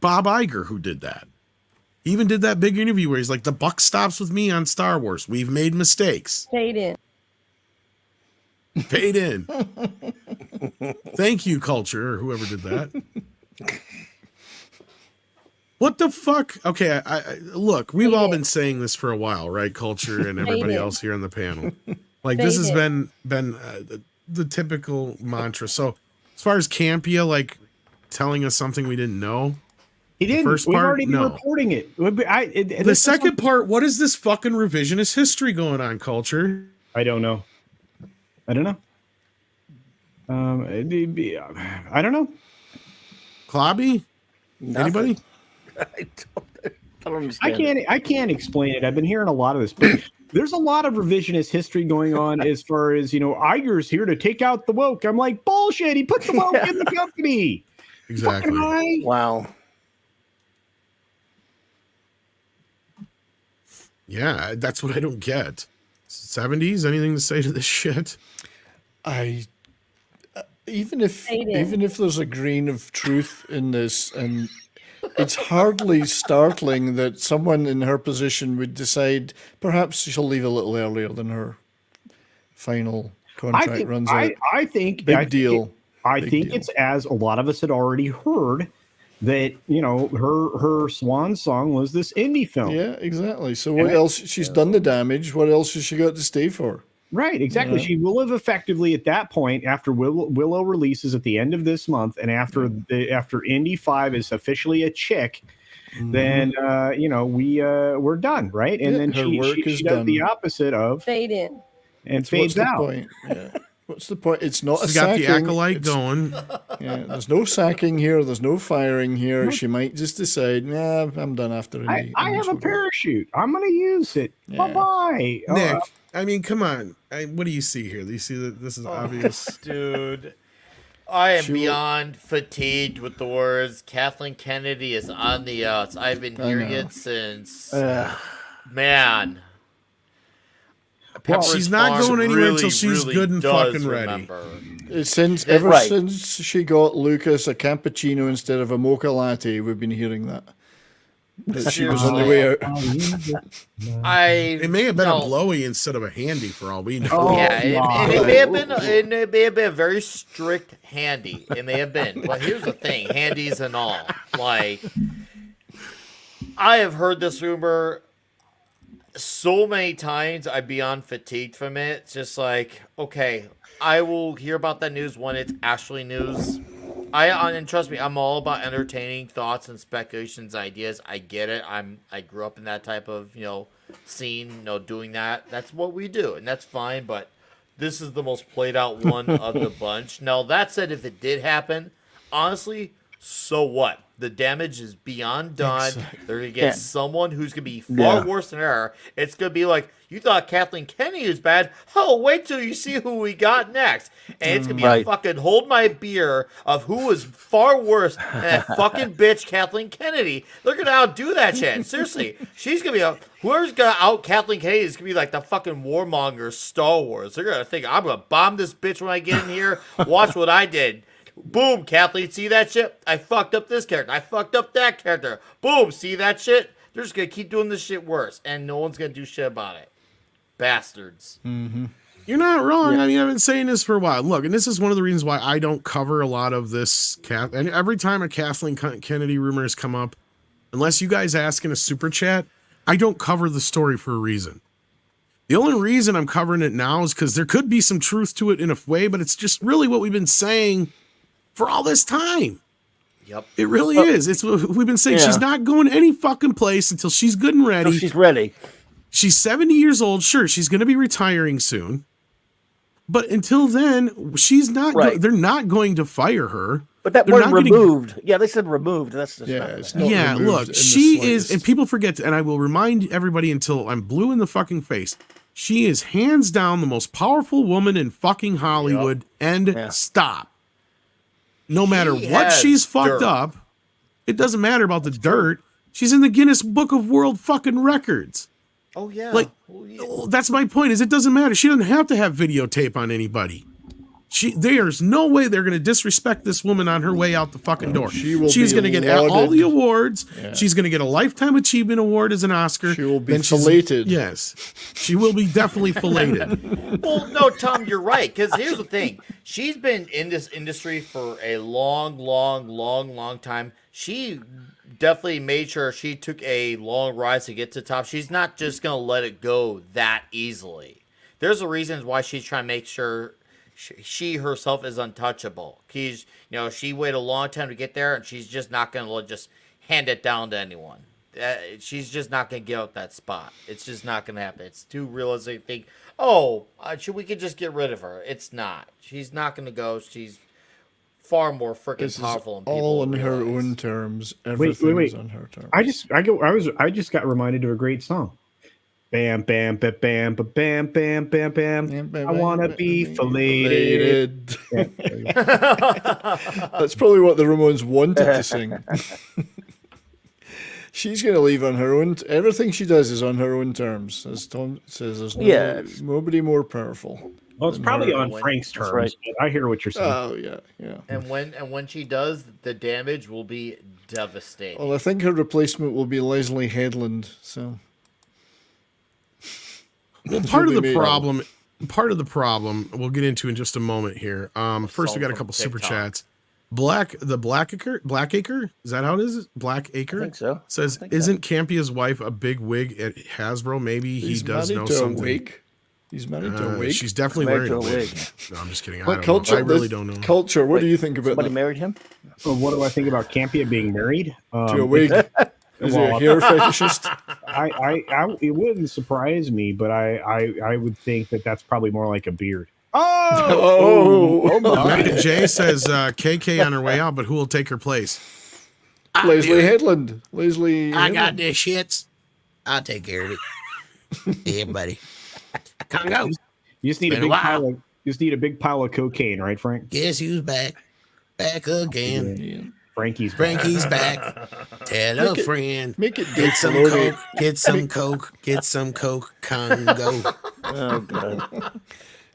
Bob Iger who did that. He even did that big interview where he's like, the buck stops with me on Star Wars. We've made mistakes. Paid in. Thank you, Culture, or whoever did that. What the fuck? Okay, I look, we've all been saying this for a while, right? Culture and everybody else here on the panel. Like, this has been the typical mantra. So as far as Campea, like, telling us something we didn't know. He didn't. First We've part, already been no. reporting it. The second part, what is this fucking revisionist history going on, Culture? I don't know. I don't know. I don't know. Clobby? Anybody? I don't understand. I can't explain it. I've been hearing a lot of this, but there's a lot of revisionist history going on as far as, Iger's here to take out the woke. I'm like, bullshit. He put the woke in the company. Exactly. Wow. Yeah, that's what I don't get. 70s, anything to say to this shit? Even if there's a grain of truth in this, and it's hardly startling that someone in her position would decide perhaps she'll leave a little earlier than her final contract runs out. I think big deal. I think it's, as a lot of us had already heard, that her swan song was this indie film. Yeah, exactly. So what else? She's done the damage. What else has she got to stay for? Right, exactly. Yeah. She will have effectively at that point, after Willow releases at the end of this month, and after Indy 5 is officially a chick, then we're done, right? And then she does the opposite of fade in and fades out. Point? Yeah. What's the point? It's not She's a got sacking. the acolyte going. Yeah, there's no sacking here. There's no firing here. She might just decide, nah, I'm done after Indy. I have a parachute. I'm going to use it. Yeah. Bye-bye. Nick, I mean, come on. What do you see here? Do you see that this is obvious? Dude, I am She will- beyond fatigued with the words Kathleen Kennedy is on the outs. I've been I hearing know. it since, man. Well, Pepperidge she's not Farm going anywhere really, until she's really good and does fucking ready. remember. Ever Right. since she got Lucas a cappuccino instead of a mocha latte, we've been hearing that. That she was on the way out. It may have been no. a blowy instead of a handy for all we know. Oh, Yeah, it wow. may have been. It may have been a very strict handy. It may have been. But here's the thing: handies and all. Like, I have heard this rumor so many times. I'm beyond fatigued from it. It's just like, okay, I will hear about that news when it's actually news. And trust me, I'm all about entertaining thoughts and speculations, ideas. I get it. I grew up in that type of scene, doing that. That's what we do, and that's fine. But this is the most played out one of the bunch. Now that said, if it did happen, honestly, so what? The damage is beyond done. Exactly. They're gonna get someone who's gonna be far worse than her. It's gonna be like, you thought Kathleen Kennedy was bad. Oh, wait till you see who we got next. And it's gonna be a fucking hold my beer of who was far worse than that fucking bitch Kathleen Kennedy. They're gonna outdo that shit. Seriously, she's gonna be whoever's gonna out Kathleen Kennedy is gonna be like the fucking warmonger Star Wars. They're gonna think, I'm gonna bomb this bitch when I get in here. Watch what I did. Boom, Kathleen, see that shit? I fucked up this character. I fucked up that character. Boom, see that shit? They're just going to keep doing this shit worse, and no one's going to do shit about it. Bastards. You're not wrong. I mean, I've been saying this for a while. Look, and this is one of the reasons why I don't cover a lot of this. And every time a Kathleen Kennedy rumor has come up, unless you guys ask in a super chat, I don't cover the story for a reason. The only reason I'm covering it now is because there could be some truth to it in a way, but it's just really what we've been saying for all this time. Yep. It really is. It's what we've been saying. She's not going any fucking place until she's good and ready. No, she's ready. She's 70 years old. Sure, she's going to be retiring soon. But until then, she's not. They're not going to fire her. But that They're word not gonna- removed. Yeah, they said removed. That's just not it's that. not Yeah, removed look, in the she is, slightest. and people forget, and I will remind everybody until I'm blue in the fucking face. She is hands down the most powerful woman in fucking Hollywood. End. Stop. No matter what has she's fucked dirt. up, it doesn't matter about the dirt. She's in the Guinness Book of World fucking Records. Oh, yeah. Like, that's my point. Is it doesn't matter. She doesn't have to have videotape on anybody. There's no way they're going to disrespect this woman on her way out the fucking door. She's going to get all lauded. the awards. Yeah. She's going to get a Lifetime Achievement Award as an Oscar. She will be Then she's- filleted. Yes, she will be definitely filleted. Well, no, Tom, you're right. Because here's the thing. She's been in this industry for a long time. She definitely made sure she took a long rise to get to the top. She's not just going to let it go that easily. There's a reason why she's trying to make sure she herself is untouchable. She waited a long time to get there, and she's just not going to just hand it down to anyone. She's just not going to get out that spot. It's just not going to happen. It's too realistic. Think, we could just get rid of her. It's not. She's not going to go. She's far more freaking This is powerful. Than people all on her realize. own terms. Everything is on her terms. I just got reminded of a great song. Bam, bam, bam, bam, bam, bam, bam, bam. I want to be filleted. That's probably what the Ramones wanted to sing. She's going to leave on her own. Everything she does is on her own terms. As Tom says, there's nobody more powerful. Well, it's probably on Frank's terms. right. But I hear what you're saying. Oh, yeah. And when she does, the damage will be devastating. Well, I think her replacement will be Leslie Headland. So, Well, part of She'll be the problem we'll get into in just a moment here. First, we got a from couple super TikTok. chats. Blackacre, is that how it is? Blackacre? I think so. Says, think so. isn't Campia's wife a big wig at Hasbro? Maybe he he's does married know to something. a wig. He's married to a wig. She's definitely Married wearing a to a wig. wig. No, I'm just kidding. I What don't culture? know. I really don't know. Culture. What do you think about Somebody that? married him? So what do I think about Campia being married? To a wig. Is he a hair fetishist? It wouldn't surprise me, but I would think that that's probably more like a beard. Oh, Becca J says KK on her way out, but who will take her place? Leslie Headland. Leslie. I got Headland. this shits. I'll take care of it. Yeah, buddy. Congo. You just need a Been a big while. pile of. You just need a big pile of cocaine, right, Frank? Guess who's back? Back again. Yeah. Frankie's. Frankie's back. Tell a friend. Make it Get Dave some Filoni. coke. Get some coke. Get some coke. Congo. Oh god.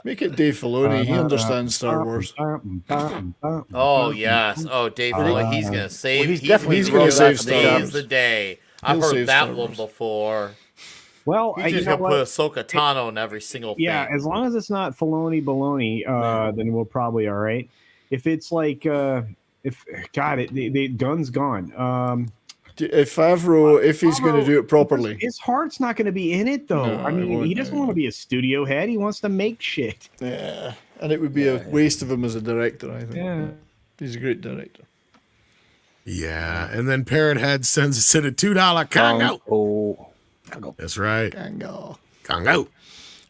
Make it Dave Filoni. He understands Star Wars. Oh yes. Oh, Dave Filoni, he's gonna save. he's definitely he's gonna save Star Save Wars. the day. I've He'll heard save that Star one Wars. before. Well, He's just gonna put Ahsoka Tano in every single thing. yeah, as long as it's not Filoni baloney, then we'll probably all right. If it's like, if God, the gun's gone. If Favreau, if he's going to do it properly, His heart's not going to be in it though. No, I it mean, won't, he doesn't no. want to be a studio head. He wants to make shit. yeah, and it would be a waste of him as a director. I think. Yeah. He's a great director. Yeah, and then Parrot Head sends us in a $2 Congo. Congo. That's right, Congo, Congo.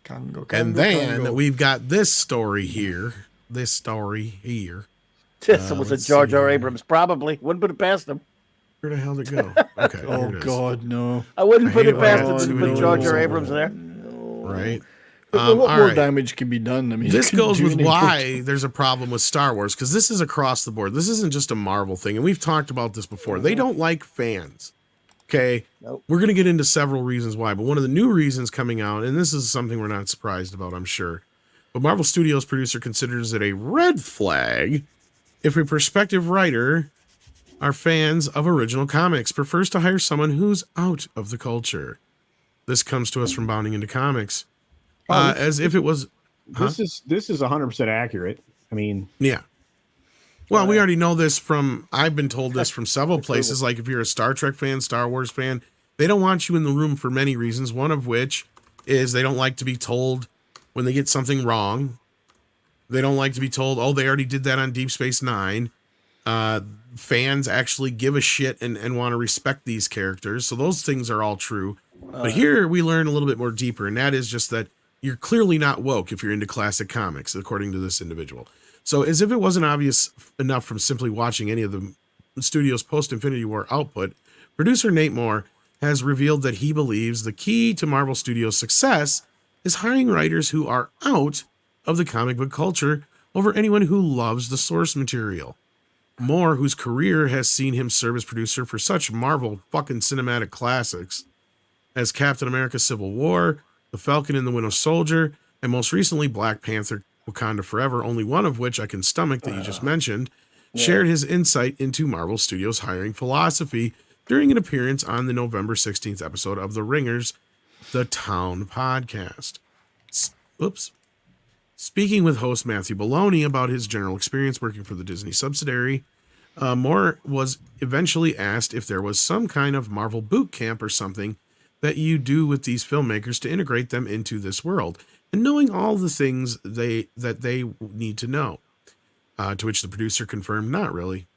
Congo, And then we've got this story here. This This was a let's Jar see Jar here. Abrams, probably. Wouldn't put it past him. Where the hell did it go? Okay, Oh here it is. God, no! I wouldn't I put hate it it past when him it's to too put many Jar words Jar in Abrams there. Right. A All lot more right. damage can be done. I mean, This you couldn't goes do with any why there's a problem with Star Wars, because this is across the board. This isn't just a Marvel thing, and we've talked about this before. They don't like fans. Okay, Nope. we're going to get into several reasons why, but one of the new reasons coming out, and this is something we're not surprised about, I'm sure, but Marvel Studios producer considers it a red flag if a prospective writer or fans of original comics prefers to hire someone who's out of the culture. This comes to us from Bounding into Comics, as if it was. This is 100% accurate. I mean, Yeah. Well, we already know this from, I've been told this from several places. Like if you're a Star Trek fan, Star Wars fan, they don't want you in the room for many reasons. One of which is they don't like to be told when they get something wrong. They don't like to be told, oh, they already did that on Deep Space Nine. Fans actually give a shit and want to respect these characters. So those things are all true. But here we learn a little bit more deeper, and that is just that you're clearly not woke if you're into classic comics, according to this individual. So as if it wasn't obvious enough from simply watching any of the studio's post-Infinity War output, producer Nate Moore has revealed that he believes the key to Marvel Studios' success is hiring writers who are out of the comic book culture over anyone who loves the source material. Moore, whose career has seen him serve as producer for such Marvel fucking cinematic classics as Captain America Civil War, The Falcon and the Winter Soldier, and most recently Black Panther Wakanda Forever, only one of which I can stomach that you just mentioned, shared his insight into Marvel Studios' hiring philosophy during an appearance on the November 16th episode of The Ringers, The Town podcast. Speaking with host Matthew Baloney about his general experience working for the Disney subsidiary, Moore was eventually asked if there was some kind of Marvel boot camp or something that you do with these filmmakers to integrate them into this world, and knowing all the things they need to know. To which the producer confirmed, not really.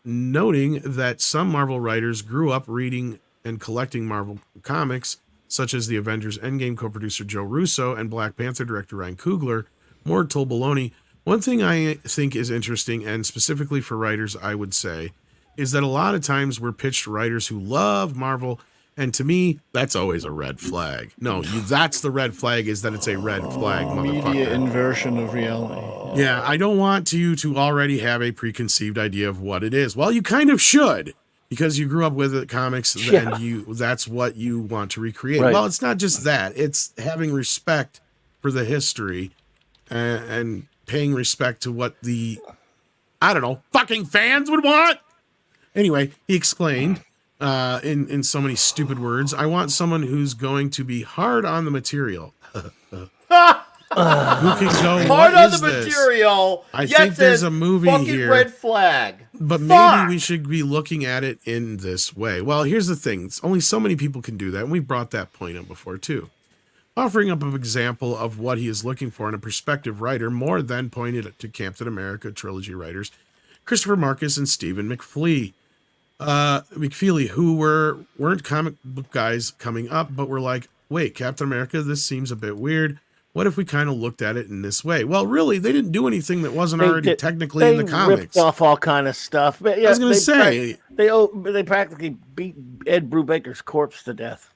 Noting that some Marvel writers grew up reading and collecting Marvel comics, such as the Avengers Endgame co-producer Joe Russo and Black Panther director Ryan Coogler, Moore told Baloney, one thing I think is interesting, and specifically for writers, I would say, is that a lot of times we're pitched writers who love Marvel, and to me, that's always a red flag. No, that's the red flag, is that it's a red flag, Media motherfucker. inversion of reality. Yeah, I don't want you to already have a preconceived idea of what it is. Well, you kind of should, because you grew up with it, comics, and that's what you want to recreate. Right. Well, it's not just that. It's having respect for the history and paying respect to what the, I don't know, fucking fans would want. Anyway, he explained in so many stupid words, I want someone who's going to be hard on the material. Who can go, Hard what on is the this? material. I yet think there's says a movie fucking here. red flag. But Fuck. maybe we should be looking at it in this way. Well, here's the thing. It's only so many people can do that, and we brought that point up before, too. Offering up an example of what he is looking for in a prospective writer, Moore then pointed to Captain America trilogy writers Christopher Marcus and Stephen McFeely, who weren't comic book guys coming up, but were like, wait, Captain America, this seems a bit weird. What if we kind of looked at it in this way? Well, really, they didn't do anything that wasn't already technically in the comics. Ripped off all kind of stuff. But yeah, I was going to say, they practically beat Ed Brubaker's corpse to death.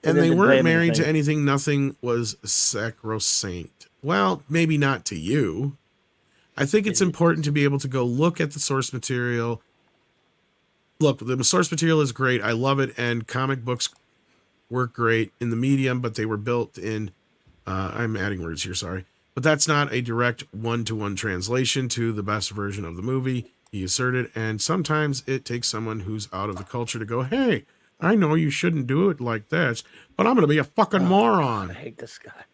And they didn't weren't blame married to anything. anything. Nothing was sacrosanct. Well, maybe not to you. I think it's important to be able to go look at the source material. Look, the source material is great. I love it. And comic books work great in the medium, but they were built in, I'm adding words here, sorry. But that's not a direct one-to-one translation to the best version of the movie, he asserted. And sometimes it takes someone who's out of the culture to go, hey, I know you shouldn't do it like this, but I'm going to be a fucking moron. I hate this guy.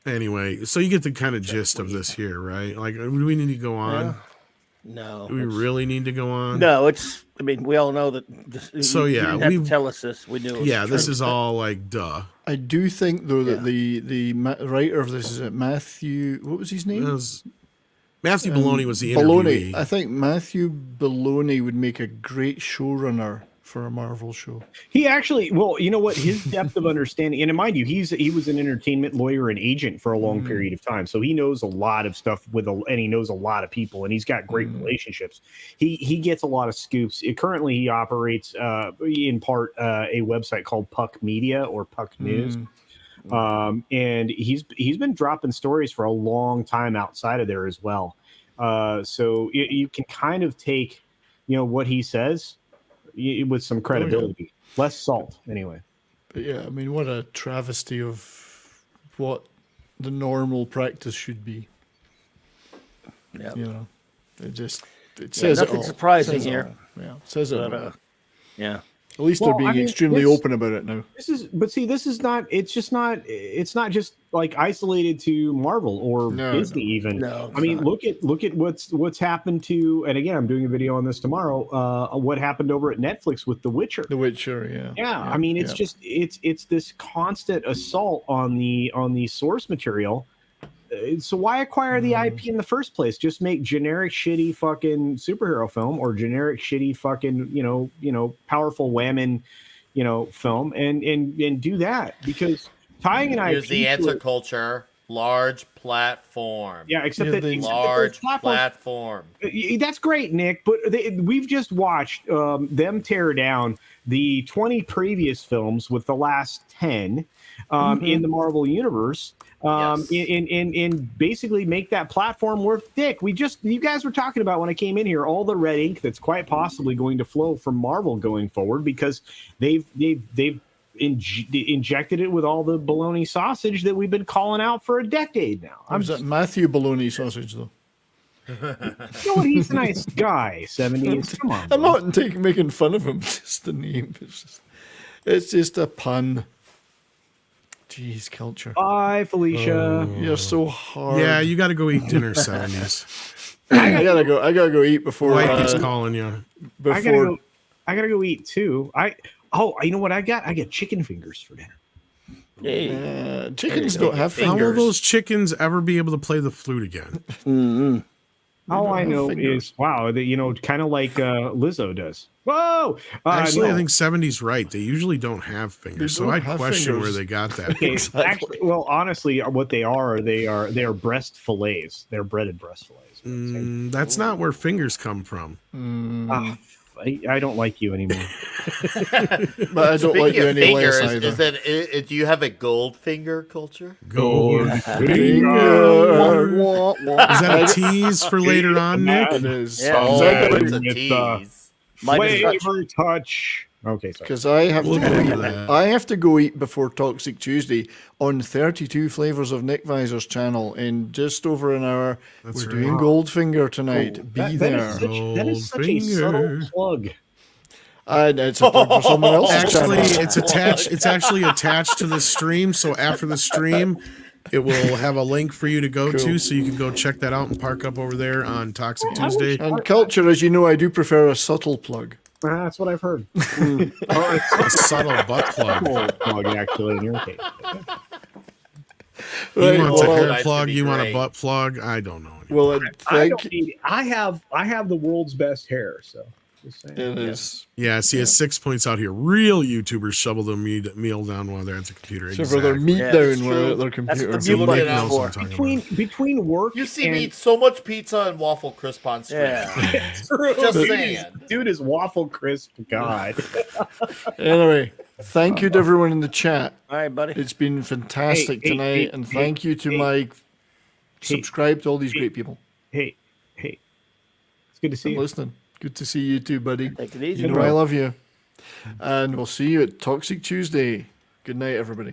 Anyway, so you get the kind of gist of this here, right? Like, do we need to go on? No. Do we really need to go on? No, I mean, we all know that. So, you yeah, didn't have to tell us this. We knew it was this true. is all like, duh. I do think, though, that the writer of this is Matthew. What was his name? Matthew Baloney was the Baloney. interviewee. I think Matthew Baloney would make a great showrunner for a Marvel show. He actually, well, you know what? His depth of understanding, and mind you, he was an entertainment lawyer and agent for a long period of time, so he knows a lot of stuff and he knows a lot of people, and he's got great relationships. He gets a lot of scoops. Currently, he operates in part a website called Puck Media or Puck News. And he's been dropping stories for a long time outside of there as well. So you can kind of take, what he says with some credibility, less salt anyway. But yeah, I mean, what a travesty of what the normal practice should be. Yeah. It says nothing it all. surprising Says it here. all. Yeah, says it But, all. yeah. At least they're being extremely open about it now. This is not. It's not just like isolated to Marvel or Disney even. No, I mean, look at what's happened to. And again, I'm doing a video on this tomorrow. What happened over at Netflix with The Witcher? The Witcher, yeah. Yeah, I mean, it's just it's this constant assault on the source material. So why acquire the IP in the first place? Just make generic shitty fucking superhero film or generic shitty fucking powerful whammon film and do that, because tying an Use IP the to answer it- culture. Large platform. Yeah, except that Large platforms- platform. That's great, Nick, but we've just watched them tear down the 20 previous films with the last 10 in the Marvel universe. And basically make that platform worth dick. You guys were talking about when I came in here, all the red ink that's quite possibly going to flow from Marvel going forward, because they've injected it with all the bologna sausage that we've been calling out for a decade now. Was that Matthew Baloney sausage, though? You know what? He's a nice guy. 70s. Come on. I'm not making fun of him. Just the name. It's just a pun. Jeez, culture. Bye, Felicia. You're so hard. Yeah, you got to go eat dinner, 70s. I gotta go eat before. Wife is calling you. Before I gotta go eat too. You know what I got? I got chicken fingers for dinner. Hey. chickens don't have How will fingers. those chickens ever be able to play the flute again? All I know fingers. is, kind of like Lizzo does. Whoa! Actually, no. I think 70's right. They usually don't have fingers, so don't I have question fingers. where they got that. Okay, actually, well, honestly, what they are breast fillets. They're breaded breast fillets. That's not where fingers come from. I don't like you anymore. But I don't like you any less either. Do you have a gold finger culture? Gold Finger. Is that a tease for later on, Nick? It is. Yeah. Oh, it's a with, tease. Flavor touch. Okay, sorry. Because I have We'll to get go into eat. that. I have to go eat before Toxic Tuesday on 32 Flavors of Nick Visor's channel in just over an hour. That's We're right. doing Goldfinger tonight. Be there. That is such a subtle Goldfinger. plug. And it's a plug for someone else's Actually, channel. it's attached. It's actually attached to the stream. So after the stream, it will have a link for you to go to, so you can go check that out and park up over there on Toxic Tuesday. And culture, as you know, I do prefer a subtle plug. That's what I've heard. A subtle butt plug. Plug, actually, in your case. He Right, wants a well, hair Nice to plug. be You want a great. butt plug. I don't know. Anymore. Well, I don't need. I have the world's best hair, so just saying. it is. Yeah, see, it's 6 points out here. Real YouTubers shovel their meal down while they're at the computer. Shovel their meat Yeah, that's down while true. at their That's the computer. beauty Mike of it knows what I'm for. talking about. Between work, You see and, me eat so much pizza and waffle crisp on stream. Yeah. Just saying. Dude is waffle crisp. God. Anyway, Thank you to everyone in the chat. All right, buddy. It's been fantastic tonight, and thank you to my subscribe to all these great people. Hey, it's good to see I'm you. listening. Good to see you too, buddy. Take it easy. You know I love you. And we'll see you at Toxic Tuesday. Good night, everybody.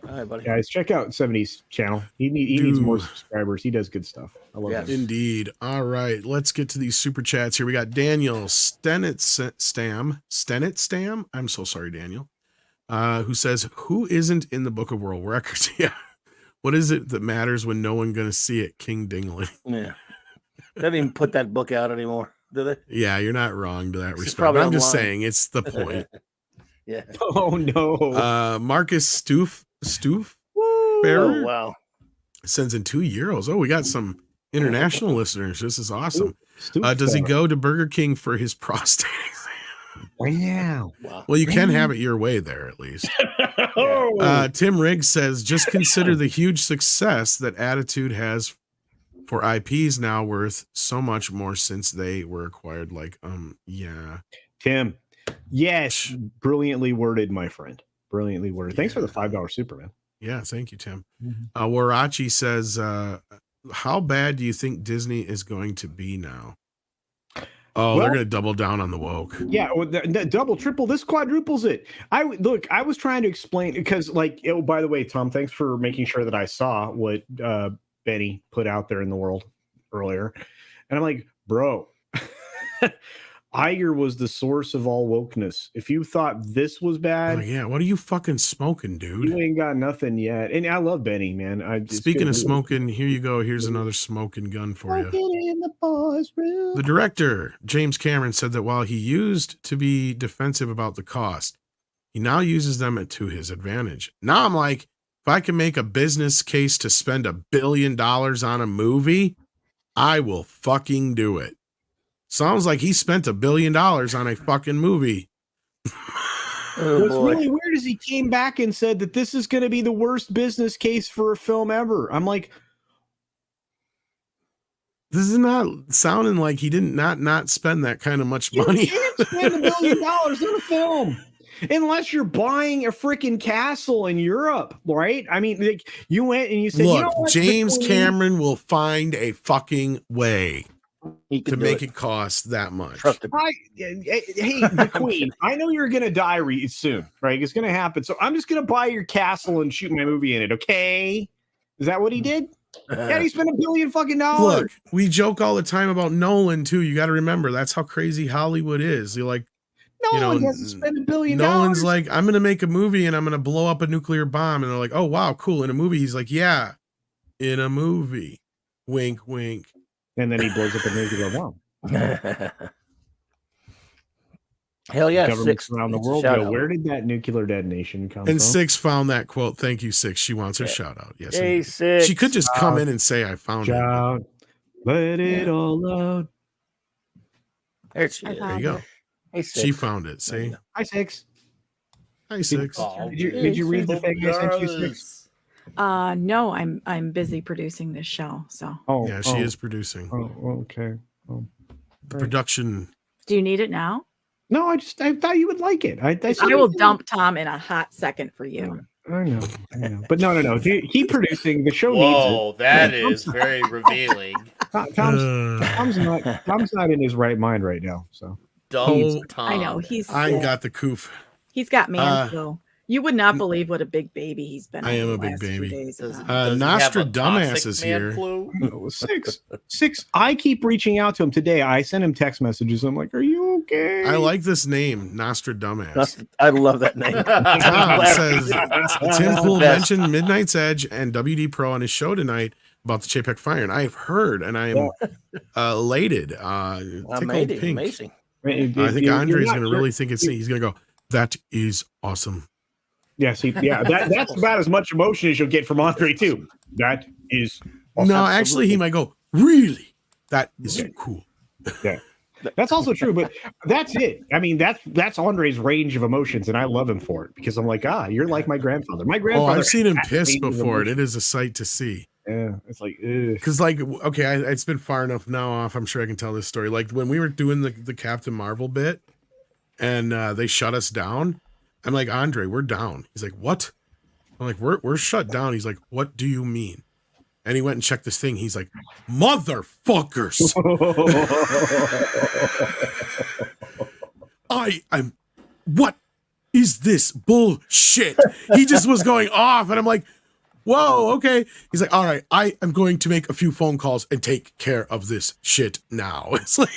All right, buddy. Guys, check out 70's channel. He needs more subscribers. He does good stuff. I love Yes. him. Indeed. All right, let's get to these super chats here. We got Daniel Stennett Stam. I'm so sorry, Daniel. Who says, "Who isn't in the Book of World Records?" Yeah. What is it that matters when no one gonna see it? King Dingley. Yeah. They don't even put that book out anymore, do they? Yeah, you're not wrong to that It's respect. probably But I'm just online. saying it's the point. Yeah. Oh no. Marcus Stoof Oh, Farrer wow. sends in €2. Oh, we got some international listeners. This is awesome. Stupid Does he fella. go to Burger King for his prostate? Wow. Wow. Well, you can have it your way there at least. Oh. Tim Riggs says, just consider the huge success that Attitude has for IPs now worth so much more since they were acquired. Like, yeah. Tim. Yes. Brilliantly worded, my friend. Brilliantly worded. Thanks for the $5 super, man. Yeah, thank you, Tim. Warachi says, how bad do you think Disney is going to be now? Oh, Well- they're going to double down on the woke. Yeah, well, the double, triple, this quadruples it. I was trying to explain because, like, oh, by the way, Tom, thanks for making sure that I saw what Benny put out there in the world earlier, and I'm like, bro, Iger was the source of all wokeness. If you thought this was bad, Yeah, what are you fucking smoking, you dude? ain't got nothing yet. And I love Benny, man. Speaking of smoking, here you go. Here's another smoking gun for you. in the boys' room. The director, James Cameron, said that while he used to be defensive about the cost, he now uses them to his advantage. Now I'm like, if I can make a business case to spend $1 billion on a movie, I will fucking do it. Sounds like he spent $1 billion on a fucking movie. Oh, What's boy. really weird is he came back and said that this is going to be the worst business case for a film ever. I'm like, This is not sounding like he didn't not spend that kind of much you money. can't spend $1 billion on a film unless you're buying a freaking castle in Europe, right? I mean, like, you went and you said, you know Look, what, James the Queen- Cameron will find a fucking way He to can do make it cost that much. Trust him. hey, the Queen, I know you're going to die soon, right? It's going to happen. So I'm just going to buy your castle and shoot my movie in it, okay? Is that what he did? Yeah, he spent $1 billion fucking dollars. Look, we joke all the time about Nolan too. You got to remember that's how crazy Hollywood is. You're like, No you know, one doesn't spend $1 billion. Nolan's like, I'm gonna make a movie and I'm gonna blow up a nuclear bomb, and they're like, oh wow, cool. In a movie, he's like, yeah, in a movie, wink, wink. And then he blows up a nuclear bomb. Hell yeah. Governments Six. around the It's a world shout go, out. where did that nuclear detonation come And from? Six found that quote. Thank you, Six. She wants her shout out. Yes, Hey, indeed. Six. She could just come in and say I found it. Shout, let it all out. There she I is. There you go. Hey, Six. She found it. See, Hi, Six. hi Six. Oh, Did you read the thing I sent you, Six? No, I'm busy producing this show. So Oh, Yeah, she is producing. Oh, okay. Oh. The production. do you need it now? No, I thought you would like it. I I will dump Tom in a hot second for you. I know. But no. Keep producing. The show Whoa, needs that is very revealing. it. Tom's not in his right mind right now. So Oh, Tom. I know he's I got the coof. he's got man flu. You would not believe what a big baby he's been. I am over a the big last few baby. days Does, about. does he Nostra have a Dumbass toxic is man here. flu? Six. I keep reaching out to him today. I send him text messages. I'm like, "Are you okay?" I like this name, Nostra Dumbass. I love that name. Tom says Tim Pool Best. mentioned Midnight's Edge and WD Pro on his show tonight about the Chapek Fire, and I've heard, and I am elated. Tickled Amazing. pink. Amazing. I think Andre's going to really think it's. He's going to go. That is awesome. Yeah, see, that's about as much emotion as you'll get from Andre too. That is No, actually, he might go. Really, that is cool. that's also true, but that's it. I mean, that's Andre's range of emotions, and I love him for it because I'm like, you're like my grandfather. My Oh, grandfather. I've seen him had that piss range of before. emotion. It is a sight to see. Yeah, it's like, ugh. Because, like, okay, it's been far enough now off. I'm sure I can tell this story. Like when we were doing the Captain Marvel bit, and they shut us down. I'm like, Andre, we're down. He's like, what? I'm like, we're shut down. He's like, what do you mean? And he went and checked this thing. He's like, motherfuckers. I'm what is this bullshit? He just was going off, and I'm like, whoa, okay. He's like, all right, I am going to make a few phone calls and take care of this shit now. It's like,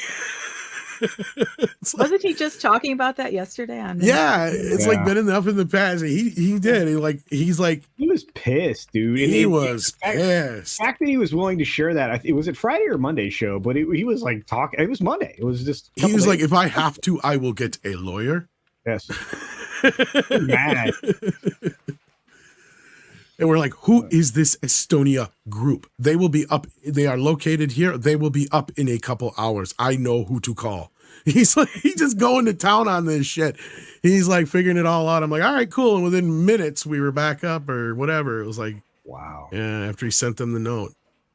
Wasn't he just talking about that yesterday on yeah, it's like been enough in the past. He did. He's like he was pissed, dude. And he was pissed. The fact that he was willing to share that, it was at Friday or Monday show, but he was like talking. It was Monday. It was just. He was like, if I have to, I will get a lawyer. Yes. Mad. And we're like, who is this Estonia group? They will be up. They are located here. They will be up in a couple hours. I know who to call. He's like, he's just going to town on this shit. He's like figuring it all out. I'm like, all right, cool. And within minutes, we were back up or whatever. It was like, wow. Yeah. After he sent them the note,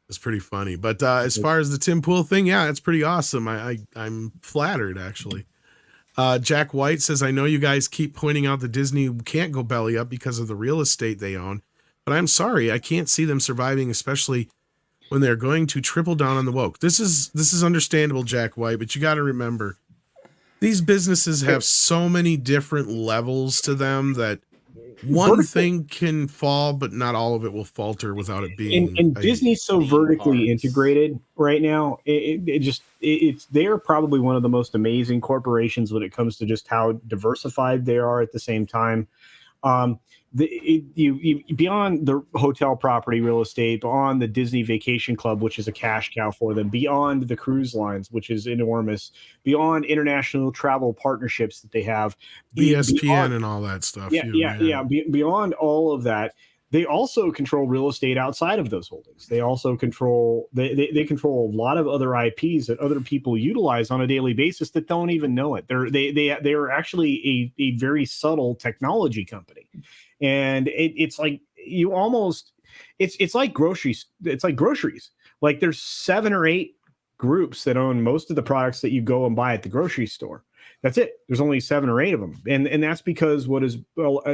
it's pretty funny. But as far as the Tim Pool thing, yeah, it's pretty awesome. I'm flattered actually. Jack White says, I know you guys keep pointing out that Disney can't go belly up because of the real estate they own. But I'm sorry, I can't see them surviving, especially when they're going to triple down on the woke. This is understandable, Jack White, but you got to remember, these businesses have so many different levels to them that one thing can fall, but not all of it will falter without it being. And Disney's so vertically integrated right now. They're probably one of the most amazing corporations when it comes to just how diversified they are at the same time. Beyond the hotel property real estate, beyond the Disney Vacation Club, which is a cash cow for them, beyond the cruise lines, which is enormous, beyond international travel partnerships that they have, ESPN beyond, and all that stuff. Beyond all of that, they also control real estate outside of those holdings. They also control they control a lot of other IPs that other people utilize on a daily basis that don't even know it. They are actually a very subtle technology company. And it's like you almost it's like groceries. It's like groceries. Like there's 7 or 8 groups that own most of the products that you go and buy at the grocery store. That's it. There's only 7 or 8 of them. And that's because what has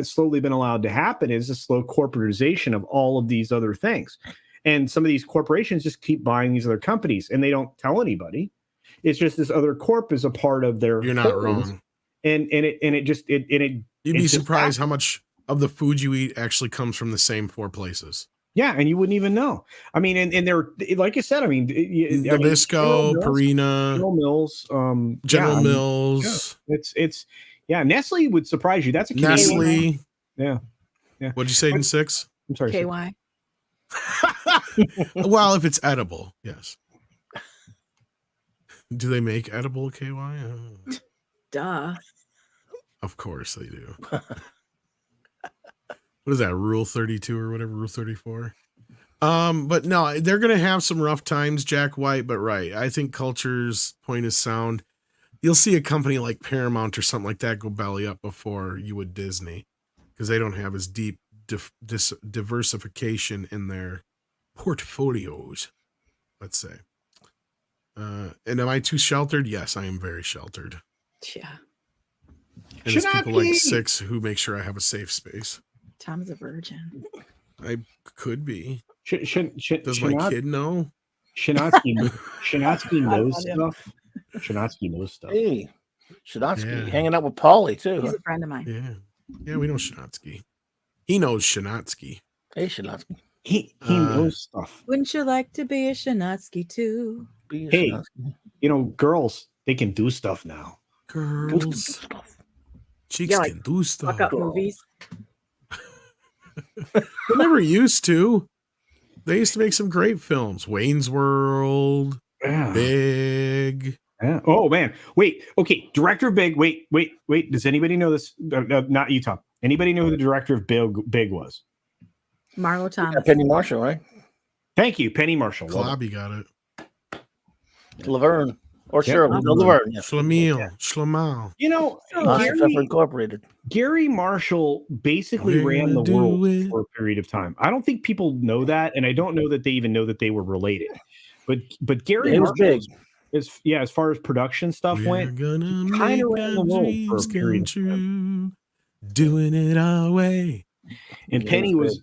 slowly been allowed to happen is a slow corporatization of all of these other things. And some of these corporations just keep buying these other companies and they don't tell anybody. It's just this other corp is a part of their. You're not wrong. And you'd be surprised how much of the food you eat actually comes from the same 4 places. Yeah, and you wouldn't even know. I mean, and they're like you said. I mean, Nabisco, Purina, General Mills. Yeah, it's Nestle would surprise you. That's a Nestle. Yeah. What'd you say in 6? I'm sorry. KY. Well, if it's edible, yes. Do they make edible KY? Duh. Of course they do. What is that, Rule 32 or whatever, Rule 34? But no, they're going to have some rough times, Jack White, but right. I think Culture's point is sound. You'll see a company like Paramount or something like that go belly up before you would Disney because they don't have as deep diversification in their portfolios, let's say. And am I too sheltered? Yes, I am very sheltered. Yeah. And there's people like 6 who make sure I have a safe space. Tom's a virgin. I could be. Does my kid know? Shinatsky knows stuff. Shinatsky knows stuff. Hey, Shinatsky hanging out with Paulie too. He's a friend of mine. Yeah, we know Shinatsky. He knows Shinatsky. Hey, Shinatsky. He knows stuff. Wouldn't you like to be a Shinatsky too? Hey, girls, they can do stuff now. Girls, chicks can do stuff. Fuck up movies. They never used to. They used to make some great films. Wayne's World, Big. Yeah. Oh man, wait. Okay, director of Big. Wait. Does anybody know this? Not you, Tom. Anybody know who the director of Big was? Marlo Thomas. Penny Marshall, right? Thank you, Penny Marshall. Klobby got it. Laverne. Or Shirley. No, Laverne. Yes. Schlemiel. Incorporated. Gary Marshall basically ran the world for a period of time. I don't think people know that, and I don't know that they even know that they were related. But Gary was big. As far as production stuff went, kind of ran the world for a period of time. Doing it our way. And Penny was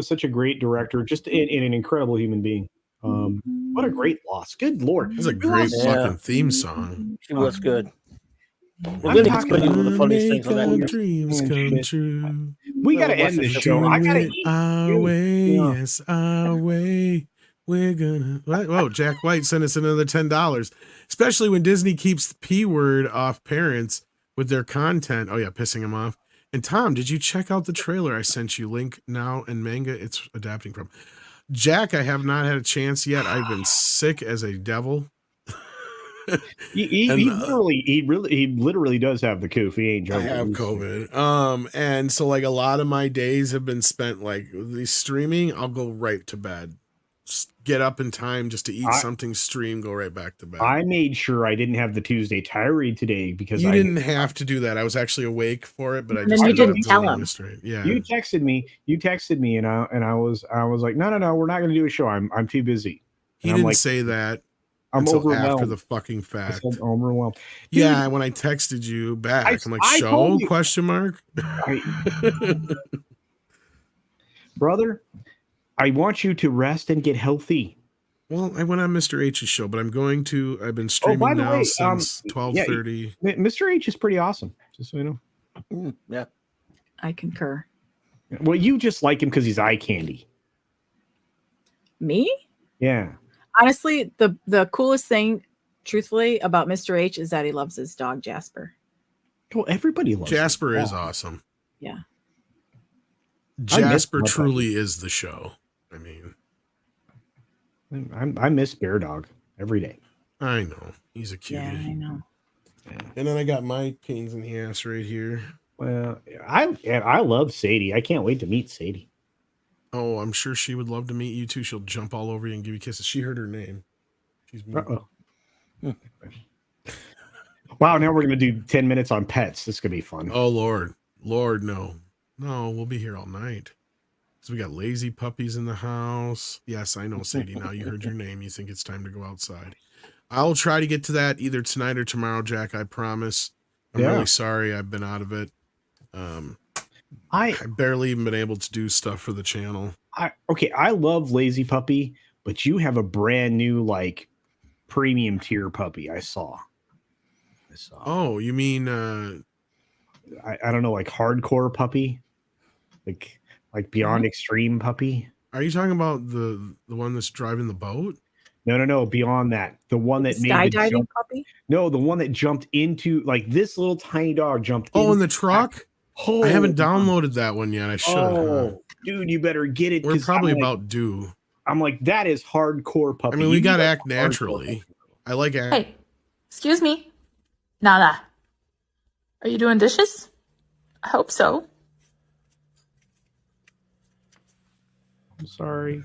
such a great director, just in an incredible human being. What a great loss. Good Lord. That's a great Yeah. fucking theme song. She was good. Well, I'm then talking explain one of the Gonna funniest make things on that our movie. dreams And come shit. true. We got to Well, end this what's show. the I got to Do it eat. our way, Yeah. yes, our way. We're gonna. Whoa, Jack White sent us another $10. Especially when Disney keeps the P word off parents with their content. Oh yeah, pissing them off. And Tom, did you check out the trailer I sent you? Link now and manga it's adapting from. Jack, I have not had a chance yet. I've been sick as a devil. He And, literally does have the coof. He ain't I joking. have COVID. And so like a lot of my days have been spent like the streaming. I'll go right to bed. Get up in time just to eat something, stream, go right back to bed. I made sure I didn't have the Tuesday tirade today because You didn't have to do that. I was actually awake for it, but I And just then you ended didn't up tell going him. straight. Yeah. You texted me, and I was like, no, we're not going to do a show. I'm too busy. He And I'm didn't like, say that I'm until overwhelmed. after the fucking I fact. said, I'm overwhelmed. Yeah, when I texted you back, I'm like, I show told you. question mark. Brother, I want you to rest and get healthy. Well, I went on Mr. H's show, but I've been by streaming the now way, since 12:30. Mr. H is pretty awesome, just so you know. Yeah. I concur. Well, you just like him because he's eye candy. Me? Yeah. Honestly, the coolest thing, truthfully, about Mr. H is that he loves his dog Jasper. Well, everybody loves Jasper him. is awesome. Yeah. Jasper my truly is the show. I mean, I miss Bear Dog every day. I know. He's a cutie. Yeah, I know. And then I got my pains in the ass right here. Well, I love Sadie. I can't wait to meet Sadie. Oh, I'm sure she would love to meet you too. She'll jump all over you and give you kisses. She heard her name. She's Uh-oh. Wow, now we're going to do 10 minutes on pets. This is going to be fun. Oh, Lord. Lord, no. No, we'll be here all night. So we got lazy puppies in the house. Yes, I know, Sadie. Now you heard your name. You think it's time to go outside. I'll try to get to that either tonight or tomorrow, Jack. I promise. I'm really sorry I've been out of it. I barely even been able to do stuff for the channel. I love Lazy Puppy, but you have a brand new like premium tier puppy. I saw. Oh, you mean I don't know, like hardcore puppy, like beyond extreme puppy. Are you talking about the one that's driving the boat? No, beyond that, the one that made the skydiving jump. puppy. No, the one that jumped into like this little tiny dog jumped. Oh, in the truck. I haven't Oh, downloaded that one yet. I should. Oh, dude, you better get it. We're 'cause probably I'm like, about due. I'm like, that is hardcore puppy. I mean, we You got need, Act hardcore Naturally. puppy. I like Act. Hey, excuse me. Nada. Are you doing dishes? I hope so. I'm sorry.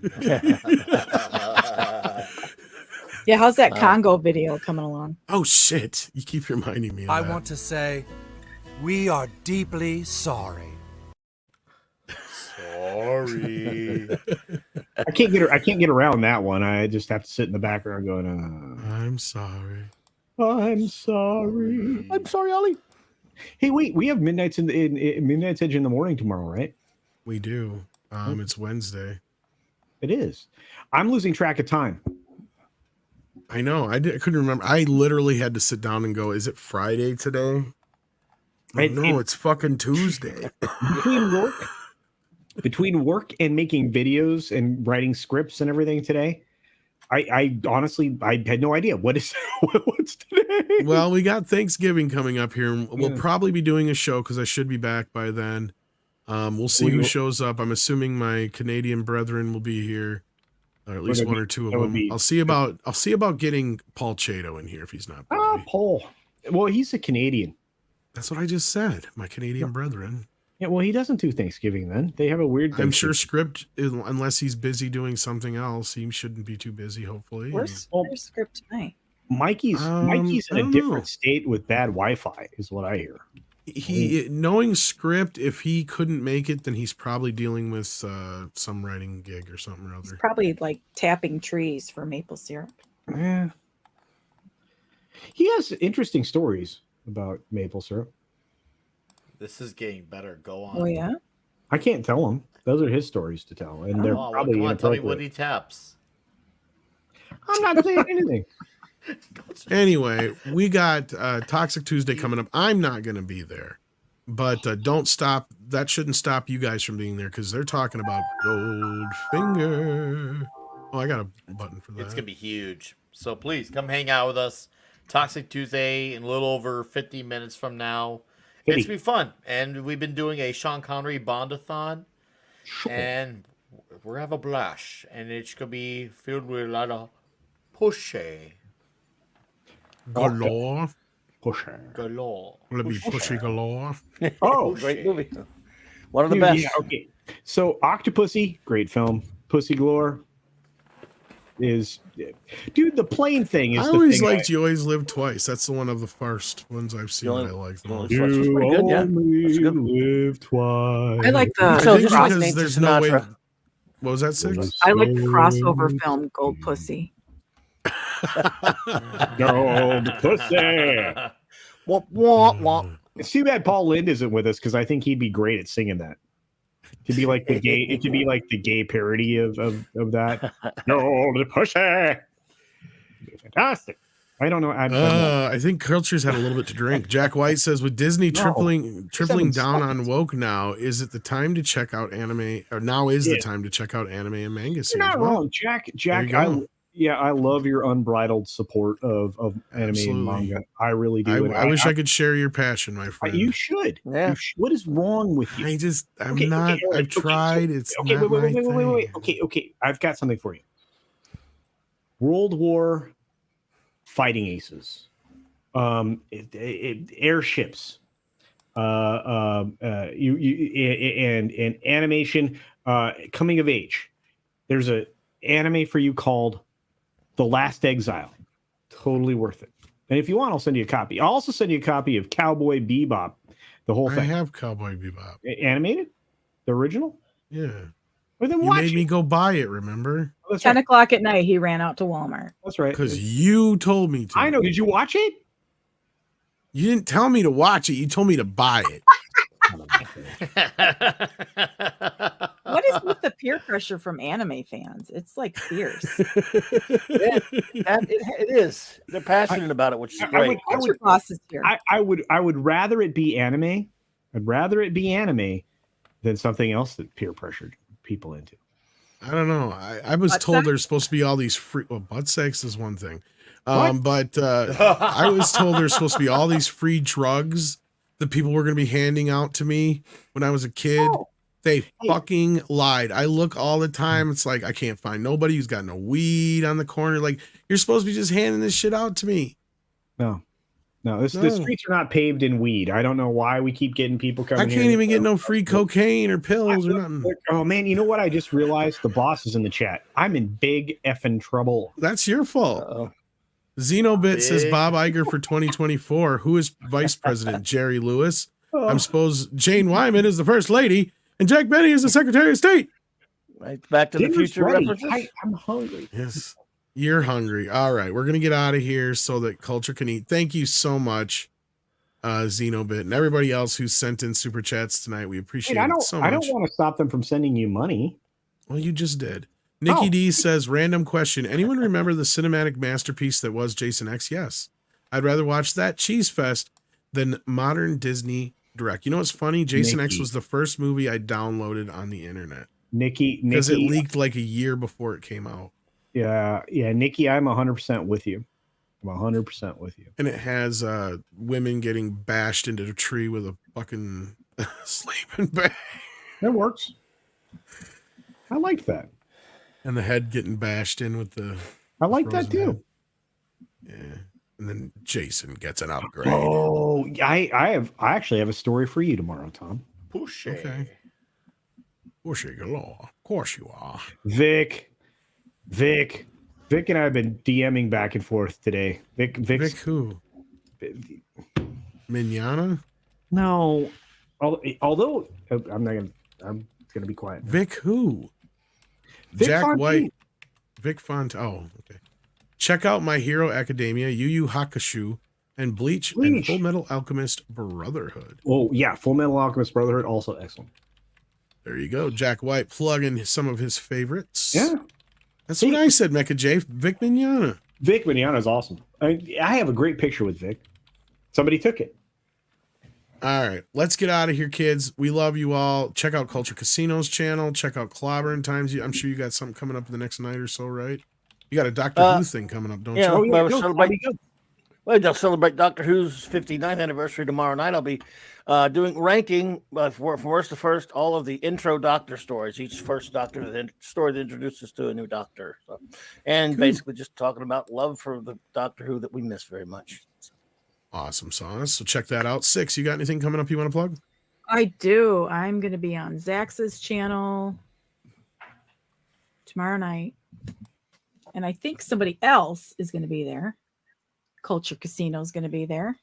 Yeah, how's that Congo video coming along? Oh shit! You keep reminding me of I that. want to say, we are deeply sorry. Sorry. I can't get around that one. I just have to sit in the background going, I'm sorry. I'm sorry. I'm sorry, Ollie. Hey, wait, we have Midnight's in Midnight's Edge in the morning tomorrow, right? We do. It's Wednesday. It is. I'm losing track of time. I know. I couldn't remember. I literally had to sit down and go, is it Friday today? No, it's fucking Tuesday. Between work and making videos and writing scripts and everything today, I honestly had no idea what's today. Well, we got Thanksgiving coming up here. We'll probably be doing a show because I should be back by then. We'll see who shows up. I'm assuming my Canadian brethren will be here, or at least one or two of them. I'll see about getting Paul Chato in here if he's not busy. Paul. Well, he's a Canadian. That's what I just said. My Canadian brethren. Yeah, well, he doesn't do Thanksgiving then. They have a weird. I'm sure Script, unless he's busy doing something else, he shouldn't be too busy. Hopefully. Where's script tonight? Mikey's in a different state with bad Wi-Fi, is what I hear. Knowing Script, if he couldn't make it, then he's probably dealing with some writing gig or something or other. He's probably like tapping trees for maple syrup. Yeah. He has interesting stories about maple syrup. This is getting better. Go on. Oh yeah. I can't tell him. Those are his stories to tell, and they're Oh, well, probably come on, tell me what inappropriate. he taps. I'm not saying anything. Anyway, we got Toxic Tuesday coming up. I'm not going to be there, but don't stop. That shouldn't stop you guys from being there because they're talking about Goldfinger. Oh, I got a button for that. It's gonna be huge. So please come hang out with us. Toxic Tuesday in a little over 50 minutes from now. It's gonna be fun, and we've been doing a Sean Connery Bondathon, and we're have a blast, and it's gonna be filled with a lot of pushy Galore. Pusher. galore. Will it be pushy galore? Oh, Great movie. One of the dude, best. yeah, okay. So Octopussy, great film. Pussy Galore is, dude. The plane thing is. I the always thing liked You Always Live Twice. That's the one of the first ones I've seen You that I only- like the you most. only- You pretty good, yeah. only That's good. live twice. I like I the So think just cross- because Nancy there's no way. Sinatra. What was that, Six? I like the crossover film Gold Pussy. Gold Pussy. Womp, womp, womp. It's too bad Paul Lind isn't with us because I think he'd be great at singing that. To be like the gay, it could be like the gay parody of that. Gold Pussy. Fantastic. I don't know. I think Culture's had a little bit to drink. Jack White says, with Disney tripling down on woke now, is it the time to check out anime? Or now is the time to check out anime and manga series? You're not Well, wrong, Jack. you go. I love your unbridled support of anime Absolutely. and manga. I really do. I wish I could share your passion, my friend. You should. Yeah. What is wrong with you? I'm not. I've tried. It's okay. not Wait. my thing. Okay. I've got something for you. World War fighting aces, airships, and animation, coming of age. There's a anime for you called The Last Exile. Totally worth it. And if you want, I'll send you a copy. I'll also send you a copy of Cowboy Bebop, the whole I thing. have Cowboy Bebop. Animated, the original. Yeah. Well, then You watch made it. me go buy it, remember? Oh, that's 10 right. o'clock at night, he ran out to Walmart. That's right. Because you told me to. I know. Did you watch it? You didn't tell me to watch it. You told me to buy it. What is with the peer pressure from anime fans? It's like fierce. It is. They're passionate about it, which is great. What's your bosses here? I would rather it be anime. I'd rather it be anime than something else that peer pressured people into. I don't know. I was Butt told sex? there's supposed to be all these free. Well, butt sex is one thing, but I was told there's supposed to be all these free drugs that people were going to be handing out to me when I was a kid. They fucking lied. I look all the time. It's like I can't find nobody who's got no weed on the corner. Like, you're supposed to be just handing this shit out to me. No. The streets are not paved in weed. I don't know why we keep getting people coming. I can't even get no free cocaine or pills or nothing. Oh man, you know what? I just realized the boss is in the chat. I'm in big effing trouble. That's your fault. Uh-oh. Xenobit says Big. Bob Iger for 2024. Who is vice president? Jerry Lewis. I'm supposed Jane Wyman is the first lady, and Jack Benny is the Secretary of State. Right, Back to the Dinner's Future ready. references. I'm hungry. Yes. You're hungry. All right. We're going to get out of here so that Culture can eat. Thank you so much, Xenobit, and everybody else who sent in super chats tonight. We appreciate Wait, it so much. I don't want to stop them from sending you money. Well, you just did. Nikki D says, random question. Anyone remember the cinematic masterpiece that was Jason X? Yes. I'd rather watch that cheese fest than modern Disney Direct. You know what's funny? Jason X Nikki. was the first movie I downloaded on the internet Nikki, because it leaked like a year before it came out. Yeah, Nikki, I'm 100% with you. I'm 100% with you. And it has women getting bashed into a tree with a fucking sleeping bag. That works. I liked that. And the head getting bashed in with the I like that frozen too. head. Yeah. And then Jason gets an upgrade. Oh, I actually have a story for you tomorrow, Tom. Pushy. Okay. Pushy galore. Of course you are. Vic and I have been DMing back and forth today. Vic who? Mignana? No. Although I'm gonna be quiet. Vic who? Vic Jack Fontaine. White. Vic Font. Oh, okay. Check out My Hero Academia, Yu Yu Hakusho, and Bleach, and Bleach. Full Metal Alchemist Brotherhood. Oh yeah, Full Metal Alchemist Brotherhood also excellent. There you go. Jack White plugging some of his favorites. Yeah, That's what I said, Mecha J. Vic Mignogna. Vic Mignogna is awesome. I have a great picture with Vic. Somebody took it. All right, let's get out of here, kids. We love you all. Check out Culture Casino's channel. Check out Clobbering Times. I'm sure you got something coming up in the next night or so, right? You got a Doctor Who thing coming up, don't you? Oh, yeah, They'll celebrate Doctor Who's 59th anniversary tomorrow night. I'll be doing ranking from worst to first all of the intro Doctor stories. Each first Doctor story that introduces to a new Doctor, and basically just talking about love for the Doctor Who that we miss very much. Awesome sauce. So check that out. 6, you got anything coming up you want to plug? I do. I'm going to be on Zax's channel tomorrow night. And I think somebody else is going to be there. Culture Casino is going to be there.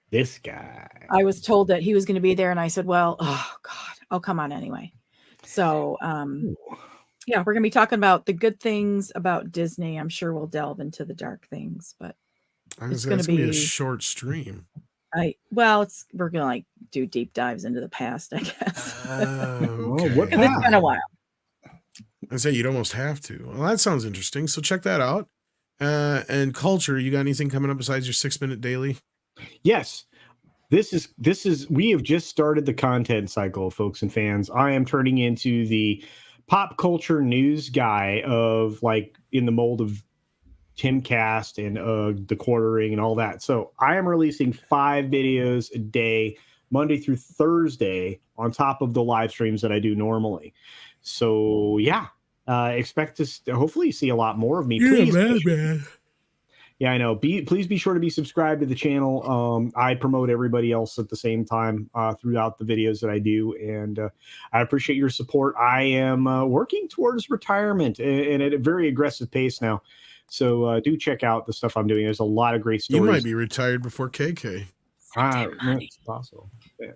This guy. I was told that he was going to be there, and I said, well, oh, God, I'll come on anyway. So, yeah, we're going to be talking about the good things about Disney. I'm sure we'll delve into the dark things, but It's going to be a short stream. we're going to like do deep dives into the past, I guess. Okay. What Because it's been a while. I say you'd almost have to. Well, that sounds interesting. So check that out. And Culture, you got anything coming up besides your 6-minute daily? Yes. This is we have just started the content cycle, folks and fans. I am turning into the pop culture news guy of like in the mold of Timcast and the Quartering and all that. So I am releasing 5 videos a day, Monday through Thursday, on top of the live streams that I do normally. So yeah, expect to hopefully see a lot more of me. Please, man. Yeah, I know. Please be sure to be subscribed to the channel. I promote everybody else at the same time throughout the videos that I do, and I appreciate your support. I am working towards retirement and at a very aggressive pace now. So do check out the stuff I'm doing. There's a lot of great stories. You might be retired before KK. It's possible.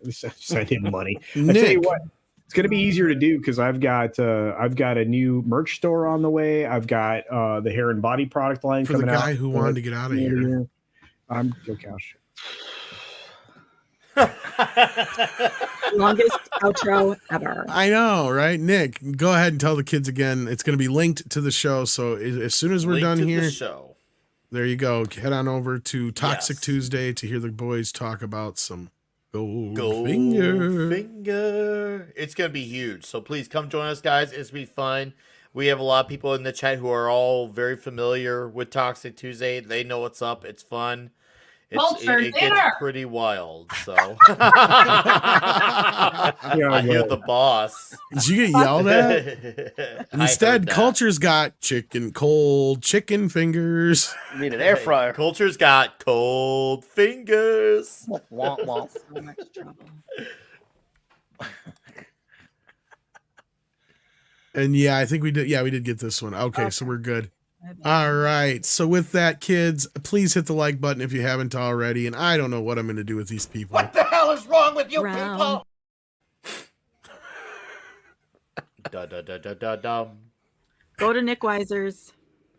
Send in money. I Nick. tell you what, it's going to be easier to do because I've got a new merch store on the way. I've got the hair and body product line For the coming out. guy who wanted to get out of here. I'm gosh. Longest outro ever. I know, right? Nick, go ahead and tell the kids again. It's going to be linked to the show. So as soon as we're Link done to here, the show. there you go. Head on over to Toxic Yes. Tuesday to hear the boys talk about some Gold Finger. Finger. It's going to be huge. So please come join us, guys. It's going to be fun. We have a lot of people in the chat who are all very familiar with Toxic Tuesday. They know what's up. It's fun. It gets pretty wild. So I hear the boss. Did you get yelled at? Instead, Culture's got cold chicken fingers. You need an air fryer. Culture's got cold fingers. Womp womp. So much trouble. And yeah, I think we did. Yeah, we did get this one. Okay, so we're good. All right. So with that, kids, please hit the like button if you haven't already. And I don't know what I'm going to do with these people. What the hell is wrong with you Round. people? Go to Nick Weiser's.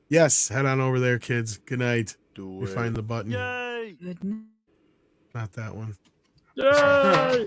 Yes, head on over there, kids. Good night. Do You find the button. Yay! Good night. Not that one. Yay!